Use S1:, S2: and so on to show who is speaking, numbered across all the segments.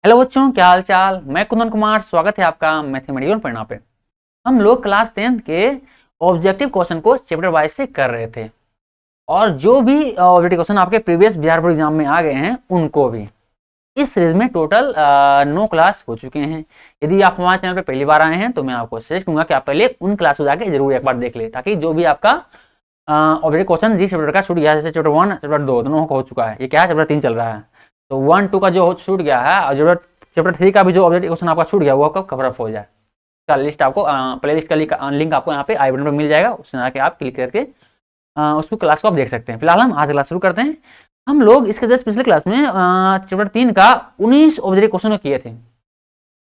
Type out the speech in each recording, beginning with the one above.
S1: Hello बच्चों, क्या हाल चाल। मैं कुंदन कुमार, स्वागत है आपका मैथमेटिकल पढ़ना पे। हम लोग क्लास 10th के ऑब्जेक्टिव क्वेश्चन को चैप्टर वाइज से कर रहे थे और जो भी ऑब्जेक्टिव क्वेश्चन आपके प्रीवियस बिहार बोर्ड एग्जाम में आ गए हैं उनको भी इस सीरीज में टोटल 9 क्लास हो चुके हैं। यदि आप हमारे चैनल पे पहली बार आए हैं तो मैं आपको सजेस्ट करूंगा कि आप पहले उन क्लास को जाके जरूर एक बार देख ले, ताकि जो भी आपका ऑब्जेक्टिव क्वेश्चन जिस चैप्टर का छूट गया है, जैसे चैप्टर 1 चैप्टर 2 दोनों का हो चुका है, ये क्या है चैप्टर 3 चल रहा है, तो 1 2 का जो छूट गया है और चैप्टर 3 का भी जो ऑब्जेक्टिव क्वेश्चन आपका छूट गया वो आपका कवर अप हो जाए। का लिस्ट आपको प्ले लिस्ट का लिंक आपको यहाँ पे आई बटन पर मिल जाएगा, उसमें आके आप क्लिक करके उसको क्लास को आप देख सकते हैं। फिलहाल हम आज क्लास शुरू करते हैं। हम लोग इसके जस्ट पिछले क्लास में चैप्टर 3 का 19 ऑब्जेक्टिव क्वेश्चन किए थे।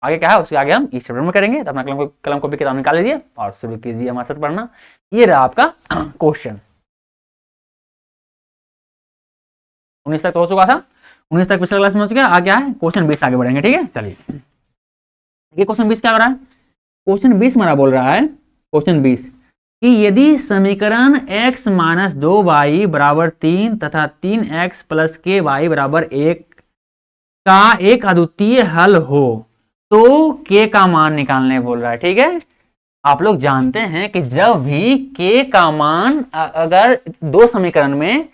S1: आगे क्या है उसके आगे हम इस चैप्टर में करेंगे। तो अपना कलम कॉपी किताब निकाल लीजिए और शुरू कीजिए हमारे साथ पढ़ना। ये रहा आपका क्वेश्चन। 19 तक तो हो चुका था, 19 तक पिछले क्लास में हो चुका है। आगे क्या है क्वेश्चन 20 आगे बढ़ेंगे। ठीक है, चलिए ये क्वेश्चन 20 क्या हो रहा है। क्वेश्चन 20 हमारा बोल रहा है, क्वेश्चन 20 कि यदि समीकरण x - 2y = 3 तथा 3x + ky = 1 का एक अद्वितीय हल हो तो k का मान निकालने बोल रहा है। ठीक है, आप लोग जानते हैं कि जब भी k का मान अगर दो समीकरण में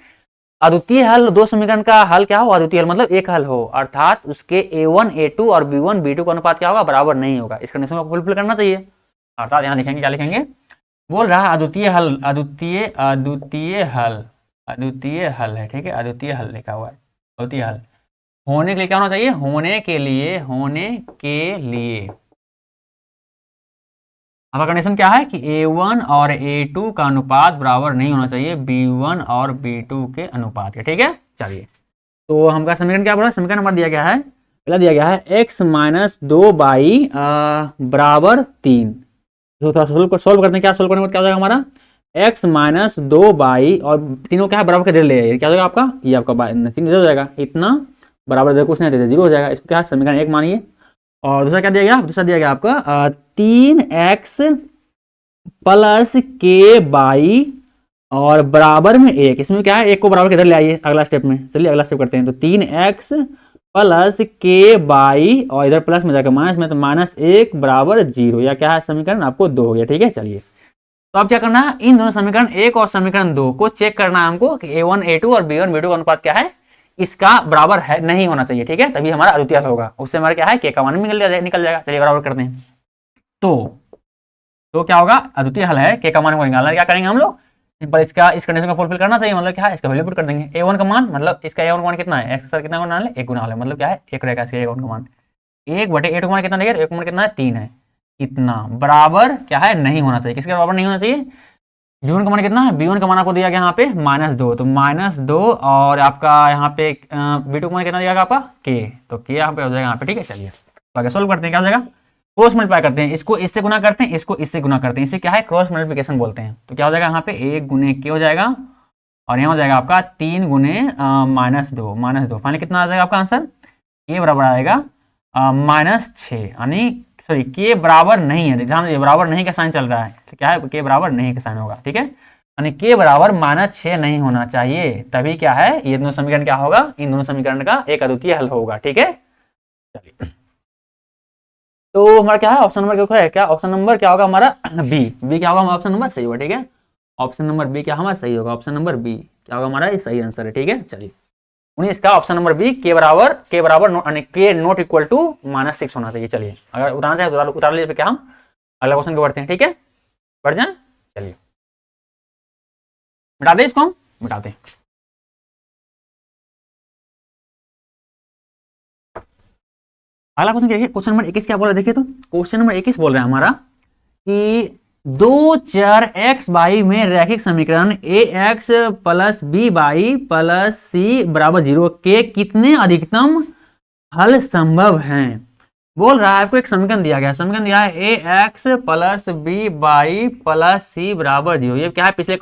S1: अद्वितीय हल, दो समीकरण का हल क्या हो, अद्वितीय हल मतलब एक हल हो, अर्थात उसके a1 a2 और b1 b2 का अनुपात क्या होगा, बराबर नहीं होगा। इस कंडीशन को फुलफिल करना चाहिए। अर्थात यहां लिखेंगे, क्या लिखेंगे, बोल रहा है अद्वितीय हल, अद्वितीय हल है। ठीक है, अद्वितीय हल लिखा हुआ है। अद्वितीय हल होने के लिए क्या होना चाहिए, होने के लिए आपका कंडीशन क्या है कि a1 और a2 का अनुपात बराबर नहीं होना चाहिए b1 और b2 के अनुपात के। ठीक है, चलिए तो हमका समीकरण क्या बोला, समीकरण नंबर दिया गया है, पहला दिया गया है x - 2y = 3। तो थोड़ा सोल्व करते हैं। क्या सोल्व करने के बाद क्या हो जाएगा हमारा, x - 2y और तीनों क्या है बराबर के दे ले, क्या हो जाएगा आपका, ये आपका 3 हो जाएगा, इतना बराबर कुछ नहीं देते 0 हो जाएगा। इसको क्या समीकरण 1 मानिए। और दूसरा क्या दिया गया, दूसरा दिया गया आपका 3x + ky और बराबर में 1। इसमें क्या है, 1 को बराबर के इधर ले आइए अगला स्टेप में। चलिए अगला स्टेप करते हैं। तो 3x + ky और इधर प्लस में जाकर माइनस में, तो -1 = 0, या क्या है समीकरण आपको 2 हो गया। ठीक है, चलिए तो अब क्या करना है, इन दोनों समीकरण 1 और समीकरण 2 को चेक करना है हमको कि a1 a2 और b1 b2 का अनुपात क्या है, इसका बराबर है नहीं होना चाहिए। ठीक है, तभी हमारा अद्वितीय हल होगा, उससे हमारा क्या है k का मान निकल जाएगा। चलिए बराबर करते हैं। तो क्या होगा, अद्वितीय हल है, k का मान निकालना, क्या करेंगे हम लोग, सिंपल इसका इस कंडीशन को फुलफिल करना चाहिए। मतलब क्या है, इसका वैल्यू पुट कर देंगे। a1 का मान मतलब इसका a1 का मान कितना है, x कितना गुना ले, 1 गुना ले, मतलब क्या है 1 रहेगा इसका a1 का मान। 1/8 का मान कितना रहेगा, 1 का मान कितना है 3 है, इतना बराबर क्या है नहीं होना चाहिए। किसके बराबर नहीं होना चाहिए, b1 का मान कितना है, b1 का मान आपको दिया गया यहाँ पे -2, तो -2 और आपका यहाँ पे b2 का मान कितना दिया गया आपका k, तो k यहाँ पे हो जाएगा यहाँ पे। ठीक है, चलिए तो आगे सोल्व करते हैं। क्या हो जाएगा, क्रॉस मल्टीप्लाई करते हैं, इसको इससे गुना करते हैं, इसको इससे गुना करते हैं, इसे क्या है क्रॉस मल्टीप्लिकेशन बोलते हैं। तो क्या हो जाएगा यहाँ पे 1 × k हो जाएगा और यहाँ हो जाएगा आपका 3 × -2 फाइनली कितना आ जाएगा आपका आंसर, k बराबर आएगा -6, यानी सॉरी k बराबर नहीं है, ध्यान दीजिए बराबर नहीं का साइन चल रहा है, तो क्या है k बराबर नहीं का साइन होगा। ठीक है, यानी k बराबर -6 नहीं होना चाहिए, तभी क्या है ये दोनों समीकरण क्या होगा, इन दोनों समीकरण का एक अद्वितीय हल होगा। ठीक है, चलिए तो हमारा क्या है, ऑप्शन नंबर क्या है, क्या ऑप्शन नंबर क्या होगा हमारा बी क्या होगा हमारा ऑप्शन नंबर सही होगा। ठीक है, ऑप्शन नंबर बी क्या हमारा सही होगा, ऑप्शन नंबर बी क्या होगा हमारा, ये सही आंसर है। ठीक है, चलिए 19 का ऑप्शन नंबर बी k बराबर k नॉट इक्वल टू -6 होना चाहिए। चलिए अगर उतारना चाहे तो उतार लीजिए, क्या हम अगला क्वेश्चन को बढ़ते हैं। ठीक है, बढ़ जाए, चलिए मिटा दे, इसको हम मिटाते हैं। अगला क्वेश्चन देखिए, क्वेश्चन नंबर 21 क्या बोला देखिए। तो क्वेश्चन नंबर 21 बोल रहा है हमारा कि दो चर x y में रैखिक समीकरण ax + by + c = 0 के कितने अधिकतम हल संभव हैं। बोल रहा है आपको एक समीकरण दिया गया है, समीकरण दिया है ax + by + c = 0। ये क्या है, पिछले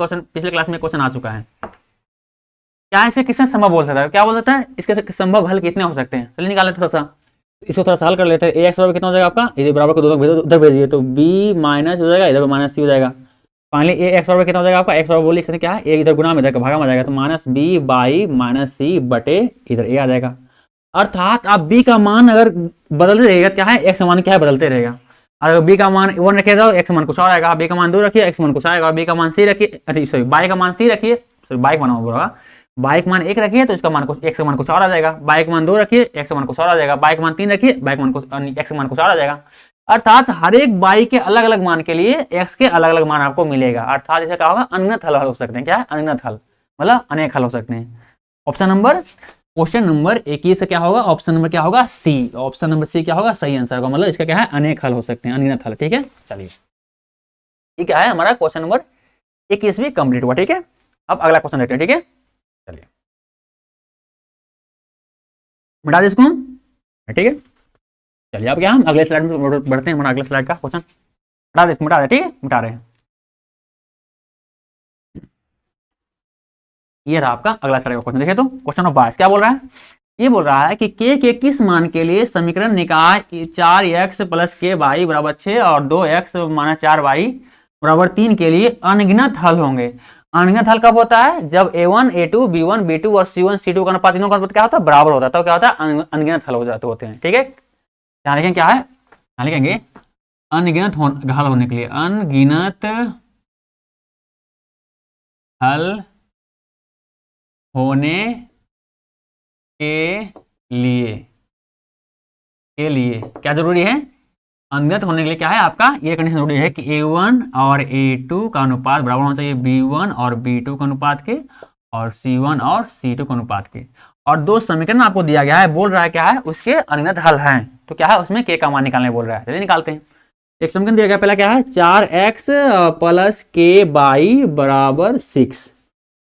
S1: क्लास में क्वेश्चन आ चुका है। क्या इसे किसने संभव बोल सकता है, क्या बोल सकता है, इसके संभव हल कितने हो सकते हैं। चलिए निकाले थोड़ा सा, इसको थोड़ा सा हल कर लेते हैं। ax बराबर कितना हो जाएगा आपका, इधर बराबर को दोनों उधर भेज दिए, तो b माइनस हो जाएगा, इधर माइनस c हो जाएगा। फाइनली ax बराबर कितना हो जाएगा आपका, x बराबर बोलिए इससे क्या है, a इधर गुना में इधर भागा में आ जाएगा, तो -b/-c बटे इधर a आ जाएगा। अर्थात आप बी का मान अगर बदलते रहेगा क्या है, एक्स का मान क्या है बदलते रहेगा। अगर बी का मान 1 रखे तो एक्स मान कुछ और आएगा, बी का मान 2 रखिए एक्स मान कुछ आएगा, बी का मान सी रखिए, सॉरी बाई का मान सी रखिए, सॉरी बाई का मान बोला, बाई का मान 1 रखिए तो इसका मान कुछ एक्स का मान कुछ और आ जाएगा, बाई का मान 2 रखिए एक्स का मान कुछ और आ जाएगा, बाई का मान 3 रखिए बाई का मान कुछ एक्स का मान कुछ और आ जाएगा। अर्थात हर एक बाई के अलग अलग मान के लिए एक्स के अलग अलग मान आपको मिलेगा। अर्थात इसे क्या होगा, अनगिनत हल हो सकते हैं। क्या है, अनगिनत हल मतलब अनेक हल हो सकते हैं। ऑप्शन नंबर, क्वेश्चन नंबर 21 से क्या होगा, ऑप्शन नंबर क्या होगा सी, ऑप्शन नंबर सी क्या होगा सही आंसर होगा। मतलब इसका क्या है, अनेक हल हो सकते हैं, अनगिनत हल। ठीक है, चलिए ठीक है, हमारा क्वेश्चन नंबर 21 भी कंप्लीट हुआ। ठीक है, अब अगला क्वेश्चन देखते हैं। ठीक है, चलिए मिटा दे इसको हम। ठीक है, चलिए अब क्या हम अगले स्लाइड में बढ़ते हैं। हमारा अगले स्लाइड का क्वेश्चन मिटा दे, मिटा दे। ठीक है, मिटा रहे हैं। ये रहा आपका अगला स्लाइड का क्वेश्चन। देखिए तो क्वेश्चन नंबर 22 क्या बोल रहा है, ये बोल रहा है कि के के किस मान के लिए समीकरण निकाय 4x प्लस के वाई बराबर 6 और 2x माइनस 4y बराबर 3 के लिए अनगिनत हल होंगे। अनगिनत हल कब होता है, जब a1 a2 b1 b2 और c1 c2 का अनुपात तीनों का अनुपात क्या होता है, बराबर होता है, तो क्या होता है, अनगिनत हल हो जाते होते हैं। ठीक है, यहाँ लिखेंगे क्या है, यहाँ लिखेंगे अनगिनत हल होने के लिए, अनगिनत हल होने के लिए क्या जरूरी है, अनगिनत होने के लिए क्या है आपका, ये कंडीशन जरूरी है कि a1 और a2 का अनुपात बराबर होना चाहिए b1 और b2 का अनुपात के और c1 और c2 का अनुपात के। और दो समीकरण आपको दिया गया है, बोल रहा है क्या है, उसके अनगिनत हल हैं। तो क्या है, उसमें k का मान निकालने बोल रहा है, चलिए निकालते हैं। एक समीकरण दिया गया, पहला क्या है 4x प्लस के बाई बराबर 6।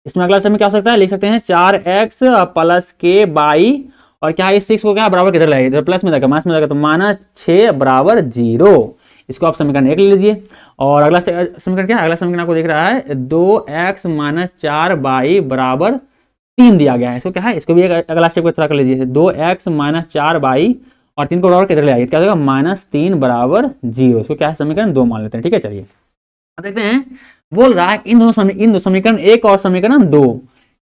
S1: इसमें अगला समीकरण क्या हो सकता है, लिख सकते हैं 4x प्लस के बाई और क्या है, इस 6 को क्या बराबर किधर लाएगा, इधर प्लस में जाएगा माइनस में जाएगा, तो माइनस 6 बराबर 0। इसको आप समीकरण 1 ले लीजिए। और अगला समीकरण क्या है, अगला समीकरण आपको दिख रहा है 2x माइनस 4 बाई बराबर 3 दिया गया है। इसको क्या है, इसको भी एक अगला स्टेप को तरह कर लीजिए, 2x माइनस 4 बाई और 3 को बराबर किधर ले आइए, क्या होगा माइनस 3 बराबर 0। इसको क्या है, समीकरण 2 मान लेते हैं। ठीक है, चलिए देखते हैं। बोल रहा है इन दो समीकरण 1 और समीकरण 2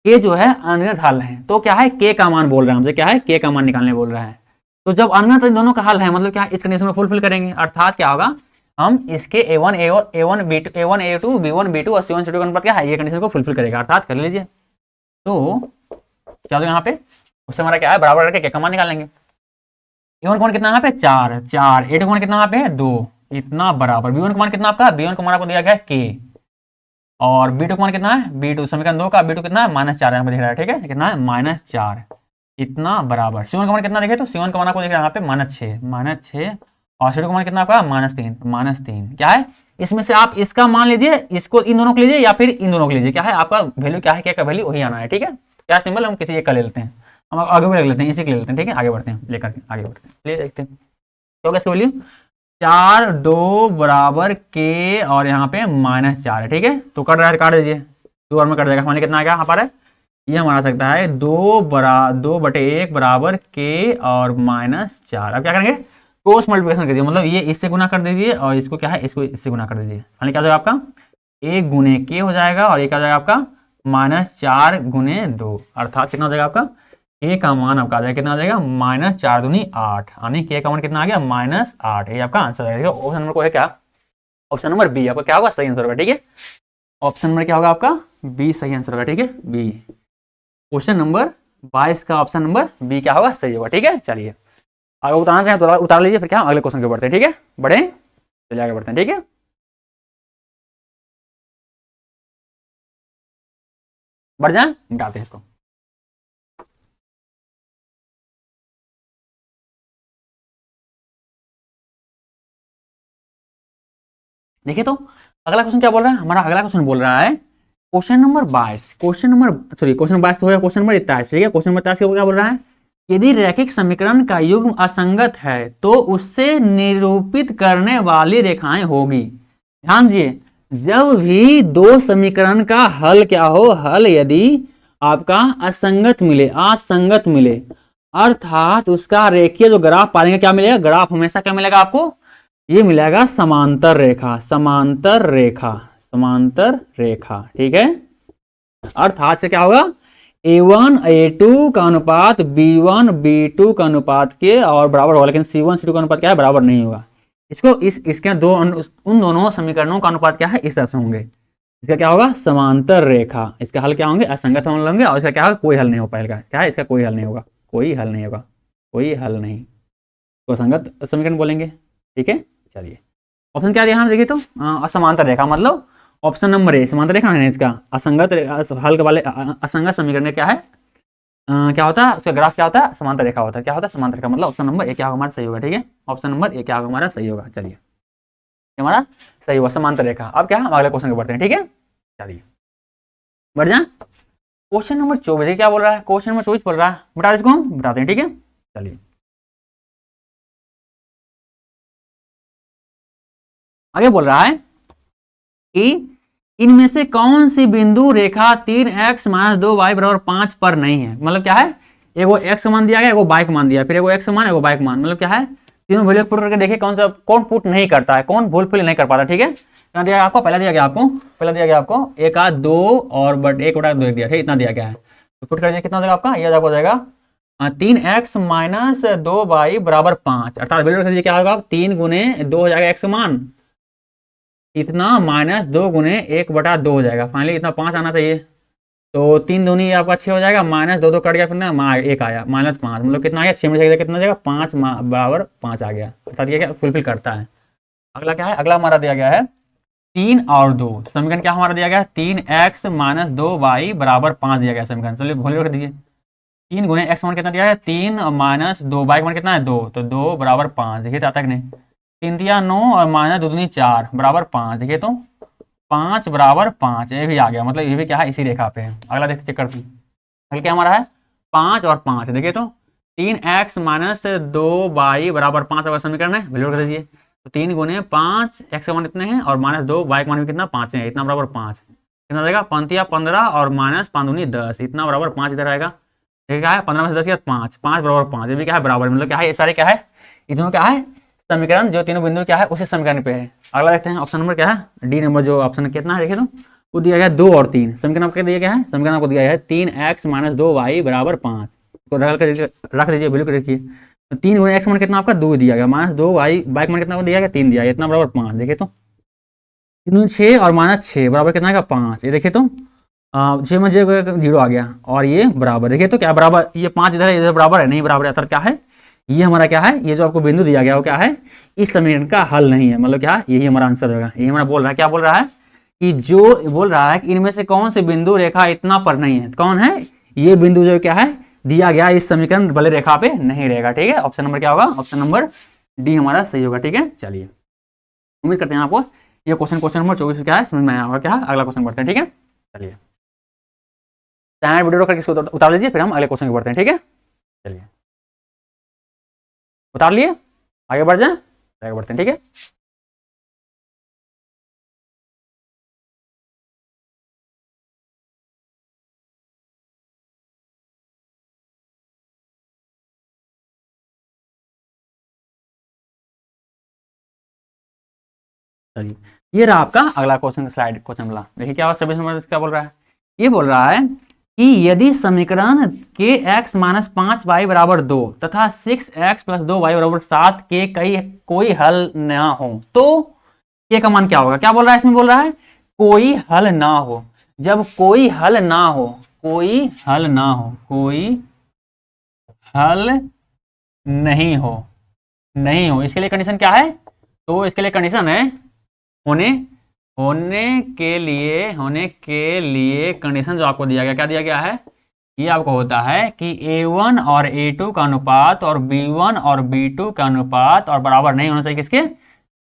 S1: के जो है अनगिनत हल है। तो क्या है, के का मान बोल रहा है हमसे, क्या है के का मान निकालने बोल रहा है। तो जब अनगिनत इन दोनों का हल है मतलब क्या है, इस कंडीशन में फुलफिल करेंगे। अर्थात क्या होगा, हम इसके a1 a2 b1 b2 और c1 c2 का अनुपात क्या है, ये कंडीशन को फुलफिल करेगा। अर्थात कर लीजिए तो क्या होगा यहाँ पे, उससे हमारा क्या है बराबर करके के का मान निकालेंगे। a1 का मान कितना यहाँ पे 4 a2 का मान कितना यहाँ पे 2, इतना बराबर b1 का मान कितना आपका, b1 का मान आपको दिया गया है k और b2 का मान कितना है, b2 समीकरण 2 का b2 कितना है माइनस 4 यहाँ पे दिख रहा है। ठीक है, कितना है माइनस 4, इतना बराबर c1 का मान कितना देखे तो c1 का मान आपको दिख रहा है यहाँ पे माइनस 6 और c2 का मान कितना आपका माइनस 3। क्या है, इसमें से आप इसका मान लीजिए, इसको इन दोनों को लीजिए या फिर इन दोनों को लीजिए। क्या है आपका वैल्यू क्या है, क्या का वैल्यू वही आना है। ठीक है, क्या सिंबल हम किसी एक का ले लेते हैं, हम आगे भी रख लेते हैं, इसी को ले लेते हैं। ठीक है, आगे बढ़ते हैं, लेकर के आगे बढ़ते हैं, ले देखते हैं तो क्या इसका वैल्यू 4 2 बराबर के और यहाँ पे माइनस 4 है। ठीक है, तो कट रहा है, काट दीजिए, 2 और में कट जाएगा, हमारे कितना आ गया यहाँ पर, ये हमारा सकता है 2/1 बराबर के और माइनस 4। अब क्या करेंगे, क्रॉस मल्टीप्लिकेशन कीजिए, मतलब ये इससे गुना कर दीजिए और इसको क्या है, इसको इससे गुना कर दीजिए। यानी क्या हो जाएगा आपका 1 गुने के हो जाएगा और ये क्या हो जाएगा आपका माइनस 4 गुने 2। अर्थात कितना हो जाएगा आपका, के का मान आपका आ जाएगा, कितना आ जाएगा माइनस 4 दूनी 8, यानी के का मान कितना आ गया माइनस 8। ये आपका आंसर आएगा। ऑप्शन नंबर को है क्या, ऑप्शन नंबर बी आपका क्या होगा सही आंसर होगा। ठीक है, ऑप्शन नंबर क्या होगा आपका बी सही आंसर होगा। ठीक है, बी क्वेश्चन नंबर 22 का ऑप्शन नंबर बी क्या होगा सही होगा। ठीक है, चलिए आगे उतारना चाहें तो उतार लीजिए, फिर क्या अगले क्वेश्चन के बढ़ते हैं। ठीक है, बढ़े चलिए आगे बढ़ते हैं। ठीक है, बढ़ जाए, मिटाते हैं इसको। देखिए तो अगला क्वेश्चन क्या बोल रहा है, हमारा अगला क्वेश्चन बोल रहा है क्वेश्चन नंबर 22, क्वेश्चन 22 तो हो गया, क्वेश्चन नंबर 23। ठीक है, क्वेश्चन नंबर 23 क्या बोल रहा है, यदि रैखिक समीकरण का युग्म असंगत है तो उससे निरूपित करने वाली रेखाएं होगी। ध्यान दीजिए, जब भी दो समीकरण का हल क्या हो, हल यदि आपका असंगत मिले, असंगत मिले, अर्थात उसका रेखीय जो ग्राफ पाएंगे क्या मिलेगा, ग्राफ हमेशा क्या मिलेगा आपको, ये मिलेगा समांतर रेखा, समांतर रेखा, समांतर रेखा। ठीक है, अर्थात से क्या होगा, A1 A2 का अनुपात B1 B2 का अनुपात के और बराबर होगा, लेकिन C1 C2 का अनुपात क्या है, बराबर नहीं होगा। इसको इसके उन दोनों समीकरणों का अनुपात क्या है, इस तरह से होंगे। इसका क्या होगा, समांतर रेखा। इसका हल क्या होंगे, असंगत होंगे। और इसका क्या होगा, कोई हल नहीं हो पाएगा। क्या है, इसका कोई हल नहीं होगा, कोई हल नहीं होगा, कोई हल नहीं, तो असंगत समीकरण बोलेंगे। ठीक है, चलिए ऑप्शन क्या दिया, देखिए तो असमांतर रेखा, मतलब ऑप्शन नंबर ए समांतर रेखा है इसका। असंगत हल वाले असंगत समीकरण में क्या है, क्या होता है, उसका ग्राफ क्या होता है, समांतर रेखा होता है। क्या होता है, समांतर रेखा, मतलब ऑप्शन नंबर ए क्या होगा हमारा सही होगा। ठीक है, ऑप्शन नंबर ए क्या होगा हमारा सही होगा। चलिए हमारा सही हुआ, समांतर रेखा। अब क्या, हम अगले क्वेश्चन को बढ़ते हैं। ठीक है, चलिए बढ़ जाए। क्वेश्चन नंबर 24 क्या बोल रहा है, क्वेश्चन नंबर 24 बोल रहा है, बता इसको हम बताते हैं। ठीक है, चलिए आगे बोल रहा है कि इनमें से कौन सी बिंदु रेखा 3x - 2y = 5 पर नहीं है। मतलब क्या है, एगो x मान दिया गया, एगो y मान दिया, फिर एगो x मान एगो y मान, मतलब क्या है, तीनों वैल्यू पुट करके देखिए कौन पुट नहीं करता है, कौन भूल फिल नहीं कर पाता। ठीक है, कितना दिया आपको, पहला दिया गया आपको, पहला दिया गया आपको 1/2 और 1/2 दिया, ठीक, इतना दिया गया है। तो पुट कर दिया, कितना देगा आपका, यह आपको जाएगा 3x - 2y = 5, अर्थात वैल्यू रख दीजिए, क्या होगा, 3 गुने 2 हो जाएगा x मान, इतना -2 गुने 1/2 हो जाएगा, फाइनली इतना 5 आना चाहिए। तो 3 दूनी आपका 6 हो जाएगा, -2 2 कट गया, फिर ना 1 आया, -5, मतलब कितना आया, 6 में से कितना जाएगा, 5 बराबर 5 आ गया, अर्थात ये क्या फुलफिल करता है। अगला क्या है, अगला हमारा दिया गया है 3 और 2, तो समीकरण क्या हमारा दिया गया है, 3x - 2y = 5 दिया गया समीकरण। चलिए वैल्यू रख दीजिए, 3 गुने x मान कितना दिया है, 3 - 2 y मान कितना है, 2, तो 2 = 5, देखिए आता है कि नहीं, 3 तिया 9 और -2 दूनी 4 = 5, देखिए तो 5 = 5, ये भी आ गया, मतलब ये भी क्या है, इसी रेखा पे है। अगला देखते चेक करते हैं, अगला क्या हमारा है 5 और 5, देखिए तो 3x - 2y = 5 अगर समीकरण है, वैल्यू रख दीजिए, तो 3 गुने 5, x का मान कितने हैं और -2 y का मान भी कितना 5 है, इतना बराबर 5, कितना रहेगा, 5 15 और -5 दूनी 10, इतना बराबर 5 इधर आएगा। देखिए क्या है, 15 में से 10 गया 5, 5 = 5, ये भी क्या है बराबर, मतलब क्या है, ये सारे क्या है, इधर क्या है, समीकरण जो तीनों बिंदु क्या है उसी समीकरण पे है। अगला देखते हैं, ऑप्शन नंबर क्या है, डी नंबर, जो ऑप्शन कितना है देखिए तो, वो दिया गया 2 और 3, समीकरण आपको दिया गया है, समीकरण आपको दिया है 3x - 2y = 5, तो रख दीजिए, वैल्यू रखिए, तो 3 गुणे x मान कितना आपका 2 दिया गया, -2y का मान कितना दिया गया 3 दिया गया, इतना बराबर 5, देखिए तो 3 6 और -6 बराबर कितना आएगा 5, ये देखिए तो 6 में 0 आ गया, और ये बराबर, देखिए तो क्या बराबर, ये 5 इधर बराबर है, नहीं बराबर है, अर्थात क्या है, ये हमारा क्या है, ये जो आपको बिंदु दिया गया वो क्या है, इस समीकरण का हल नहीं है, मतलब क्या, यही हमारा आंसर होगा। यही हमारा बोल रहा है, क्या बोल रहा है, कि जो बोल रहा है कि इनमें से कौन से बिंदु रेखा इतना पर नहीं है, कौन है, ये बिंदु जो क्या है दिया गया इस समीकरण वाले रेखा पे नहीं रहेगा। ठीक है, ऑप्शन नंबर क्या होगा, ऑप्शन नंबर डी हमारा सही होगा। ठीक है, चलिए उम्मीद करते हैं आपको ये क्वेश्चन नंबर 24 क्या है समझ में आया होगा। क्या है, अगला क्वेश्चन बढ़ते हैं। ठीक है, चलिए वीडियो रोक करके इसको उतार लीजिए, फिर हम अगले क्वेश्चन को बढ़ते हैं। ठीक है, चलिए उतार लिए, आगे बढ़ जाए, आगे बढ़ते हैं। ठीक है, चलिए ये रहा आपका अगला क्वेश्चन, स्लाइड क्वेश्चन वाला, देखिए क्या 26 नंबर क्या बोल रहा है, ये बोल रहा है कि यदि समीकरण के x - 5y = 2 तथा 6x + 2y = 7 के कोई हल ना हो तो के का मान क्या होगा। क्या बोल रहा है, इसमें बोल रहा है कोई हल ना हो। जब कोई हल ना हो, कोई हल ना हो, कोई हल नहीं हो, नहीं हो, इसके लिए कंडीशन क्या है, तो इसके लिए कंडीशन है होने के लिए कंडीशन जो आपको दिया गया, क्या दिया गया है, ये आपको होता है कि A1 और A2 का अनुपात और B1 और B2 का अनुपात और बराबर नहीं होना चाहिए, किसके,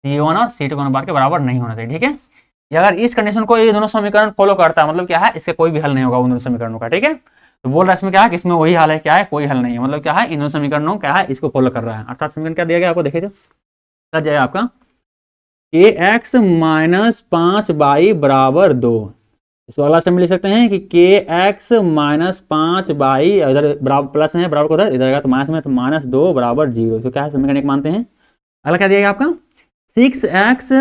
S1: C1 और C2 के अनुपात के बराबर नहीं होना चाहिए। ठीक है, अगर इस कंडीशन को ये दोनों समीकरण फॉलो करता है, मतलब क्या है, इसके कोई भी हल नहीं होगा उन दोनों समीकरणों का। ठीक है, तो बोल रहा है इसमें क्या है कि इसमें वही हल है, क्या है, कोई हल नहीं है, मतलब क्या है, इन दोनों समीकरणों क्या है, इसको फॉलो कर रहा है। अर्थात समीकरण क्या दिया गया आपको, देखिए जो क्या जाएगा आपका kx - 5y = 2, इसको अगला स्टेप में लिख सकते हैं कि kx - 5y, इधर बराबर प्लस है, बराबर को उधर इधर तो माइनस में, तो -2 = 0, तो क्या है समीकरण एक मानते हैं। अगला क्या दिया गया आपका 6x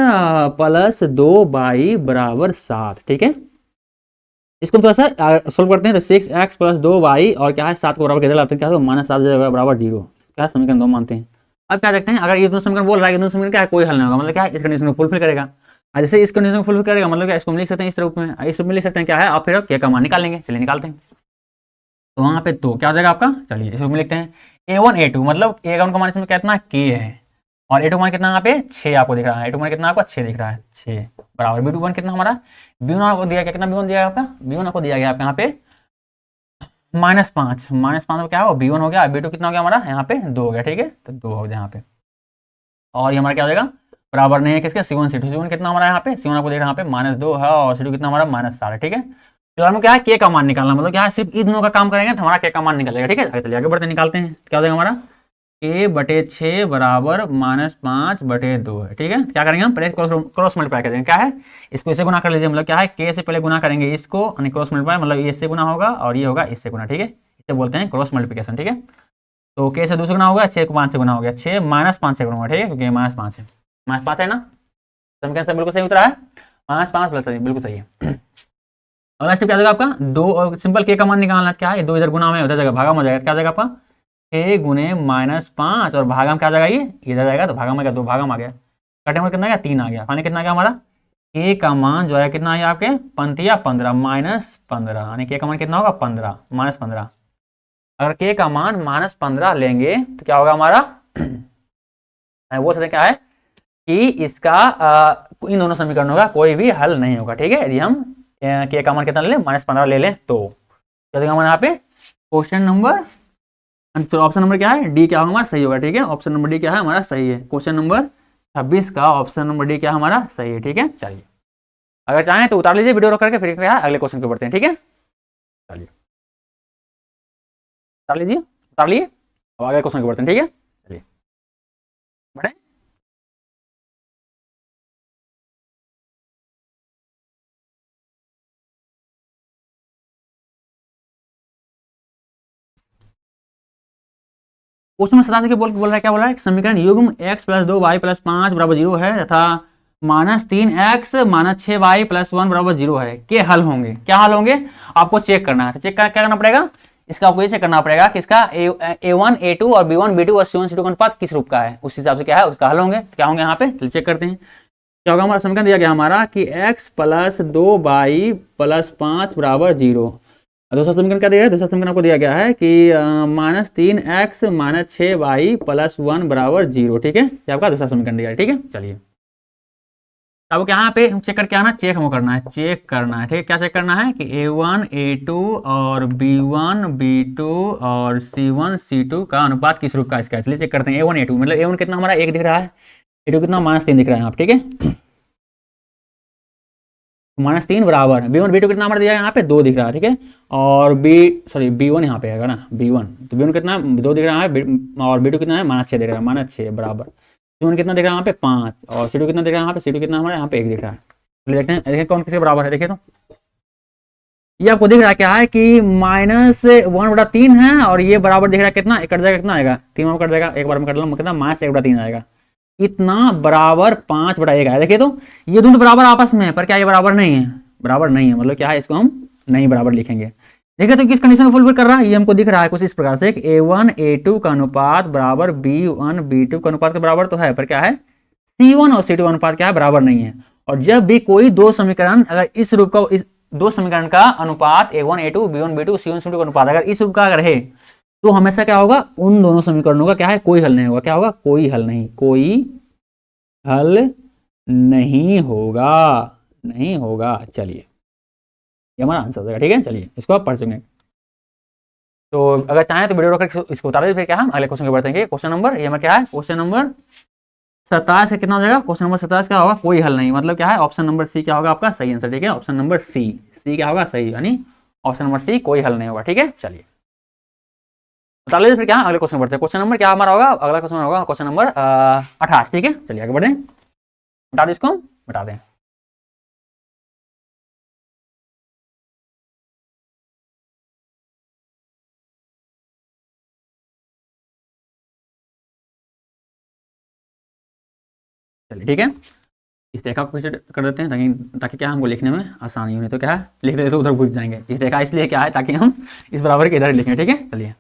S1: + 2y = 7। ठीक है, इसको हम थोड़ा सा सोल्व करते हैं। तो 6x प्लस 2y और क्या है 7 को बराबर किधर लाते हैं, क्या है -7 बराबर 0, क्या समीकरण 2 मानते हैं। अब क्या देखते हैं, अगर ये दोनों समीकरण बोल रहा है कि दोनों समीकरण क्या है कोई हल नहीं होगा, मतलब क्या है इस कंडीशन को फुलफिल करेगा। और जैसे इस कंडीशन को फुलफिल करेगा मतलब क्या इसको हम लिख सकते हैं इस रूप में, इस रूप में लिख सकते हैं क्या है, और फिर के का मान निकालेंगे। चलिए निकालते हैं। तो वहाँ पे तो क्या हो जाएगा आपका, चलिए इस रूप में लिखते हैं A1 A2 मतलब A1 का मान इसमें कितना K है, और A2 मान कितना यहाँ पे 6 आपको दिख रहा है, A2 मान कितना आपका 6 दिख रहा है, 6 बराबर B2 मान कितना हमारा, B1 आपको दिया गया कितना, B1 दिया गया आपका, B1 आपको दिया गया आपका यहाँ पे -5, -5 में क्या हो B1 हो गया, B2 कितना हो गया हमारा यहाँ पे 2 हो गया, ठीक है तो 2 हो गया यहाँ पे। और ये हमारा क्या हो जाएगा, बराबर नहीं है किसके, C1 C2, C1 कितना हमारा यहाँ पे, C1 आपको देख रहा है यहाँ पे -2 है, और C2 कितना हमारा -7, ठीक है। फिलहाल में क्या है के का मान निकालना, मतलब क्या है सिर्फ इन दोनों का काम करेंगे तो हमारा के का मान निकलेगा, ठीक है। चलिए आगे बढ़ते निकालते हैं, क्या हो जाएगा हमारा k/6 बराबर -5/2 है, ठीक है। क्या करेंगे हम पहले क्रॉस मल्टीप्लाई कर देंगे, क्या है इसको इससे गुना कर लीजिए, मतलब क्या है k से पहले गुना करेंगे इसको, यानी क्रॉस मल्टीप्लाई मतलब ये इससे गुना होगा और ये होगा इससे गुना, ठीक है, इसे बोलते हैं क्रॉस मल्टीप्लिकेशन, ठीक है। तो k से 2 से गुना होगा, 6 को 5 से गुना हो गया, 6 -5 से गुना होगा, ठीक है, क्योंकि -5 है, -5 है ना, समीकरण से बिल्कुल सही उतरा है, -5 प्लस सही बिल्कुल सही है। अगला स्टेप क्या जाएगा आपका, 2 और सिंपल के का मान निकालना, क्या है 2 इधर गुना में उधर जगह भागा में हो जाएगा, क्या जाएगा आपका 6 गुने -5 और भागा में क्या जाएगा, ये इधर जाएगा तो भागा में क्या 2 भागा में आ गया, कटे में कितना आ गया 3 आ गया, फाइनल कितना आ गया हमारा के का मान जो है कितना है आपके 15 -15 यानी के का मान कितना होगा 15 -15। अगर के का मान -15 लेंगे तो क्या होगा हमारा वो सकते क्या है कि इसका इन दोनों समीकरणों का कोई भी हल नहीं होगा, ठीक है। यदि हम के का मान कितना ले लें -15 ले लें तो क्या देगा हमारे यहाँ पे क्वेश्चन नंबर, ऑप्शन नंबर क्या है डी क्या होगा हमारा सही होगा, ठीक है। ऑप्शन नंबर डी क्या है हमारा सही है, क्वेश्चन नंबर 26 का ऑप्शन नंबर डी क्या हमारा सही है, ठीक है। चलिए अगर चाहें तो उतार लीजिए वीडियो रोक करके, फिर क्या है अगले क्वेश्चन को बढ़ते हैं, ठीक है। चलिए उतार लीजिए, उतार लिए, अब अगले क्वेश्चन को बढ़ते हैं, ठीक है। चलिए बढ़े। क्वेश्चन नंबर 87 के बोल रहा है, क्या बोल रहा है समीकरण युग्म x प्लस 2y प्लस 5 बराबर 0 है तथा -3x -6y प्लस 1 बराबर 0 है, के हल होंगे, क्या हल होंगे आपको चेक करना है। तो चेक क्या करना पड़ेगा, इसका आपको ये चेक करना पड़ेगा कि इसका A1 A2 और B1 B2 और C1 C2 का अनुपात किस रूप का है, उस हिसाब से क्या है उसका हल होंगे, क्या होंगे यहाँ पे चेक करते हैं। क्या होगा हमारा समीकरण दिया गया हमारा कि x प्लस 2y प्लस 5 बराबर 0। दूसरा समीकरण क्या दिया है, दूसरा समीकरण आपको दिया गया है कि -3x -6y प्लस 1 बराबर 0, ठीक है, ये आपका दूसरा समीकरण दिया है, ठीक है। चलिए अब यहाँ पे चेक करके आना, चेक हमको करना है, चेक करना है, ठीक है। क्या चेक करना है कि A1 A2 और B1 B2 और C1 C2 का अनुपात किस रूप का इसका, इसलिए चेक करते हैं A1 A2 मतलब A1 कितना हमारा 1 दिख रहा है, A2 कितना -3 दिख रहा है यहाँ, ठीक है, -3 बराबर B1 B2 कितना हमारा दिया है यहाँ पे 2 दिख रहा है, ठीक है। और B1 यहाँ पे आएगा ना B1, तो B1 कितना 2 दिख रहा है और B2 कितना है -6 दिख रहा है, -6 बराबर C1 कितना दिख रहा है यहाँ पे 5 और C2 कितना दिख रहा है यहाँ पे, C2 कितना हमारे यहाँ पे 1 दिख रहा है। तो देखते हैं देखिए कौन किसके बराबर है, देखिए तो ये आपको दिख रहा है क्या है कि -1/3 है और ये बराबर दिख रहा है कितना, कट जाएगा कितना आएगा 3 में कट जाएगा, एक बार में कट लो कितना -1/3 आएगा, इतना बराबर 5/1 आया, देखिए तो ये दोनों बराबर आपस में है, पर क्या ये बराबर नहीं है, बराबर नहीं है मतलब क्या है इसको हम नहीं बराबर लिखेंगे। देखिए तो किस कंडीशन को फुलफिल कर रहा है, ये हमको दिख रहा है कुछ इस प्रकार से A1 A2 का अनुपात बराबर B1 B2 का अनुपात के बराबर तो है, पर क्या है C1 और C2 अनुपात क्या है बराबर नहीं है। और जब भी कोई दो समीकरण अगर इस रूप का, इस दो समीकरण का अनुपात A1 A2 B1 B2 C1 C2 का अनुपात अगर इस रूप का अगर है तो हमेशा क्या होगा उन दोनों समीकरणों का क्या है कोई हल नहीं होगा, क्या होगा कोई हल नहीं, कोई हल नहीं होगा, नहीं होगा। चलिए ये हमारा आंसर हो जाएगा, ठीक है। चलिए इसको आप पढ़ सकेंगे, तो अगर चाहें तो वीडियो रोक इसको उतार दीजिए, फिर क्या हम अगले क्वेश्चन को बढ़ेंगे। क्वेश्चन नंबर ये हमारा क्या है क्वेश्चन नंबर 27 का कितना हो जाएगा, क्वेश्चन नंबर 27 क्या होगा कोई हल नहीं, मतलब क्या है ऑप्शन नंबर सी क्या होगा आपका सही आंसर, ठीक है। ऑप्शन नंबर सी क्या होगा सही, यानी ऑप्शन नंबर सी कोई हल नहीं होगा, ठीक है। चलिए बता लीजिए फिर क्या अगले क्वेश्चन बढ़ते हैं। क्वेश्चन नंबर क्या हमारा होगा, अगला क्वेश्चन होगा क्वेश्चन नंबर 28, ठीक है। चलिए आगे बढ़े, बता दें इसको, बता दें। चलिए ठीक है, इस रेखा को फिर कर देते हैं ताकि ताकि क्या हमको लिखने में आसानी हो, नहीं तो क्या है लिख देते तो उधर घुस जाएंगे। इस रेखा इसलिए क्या है ताकि हम इस बराबर के इधर लिखें, ठीक है। चलिए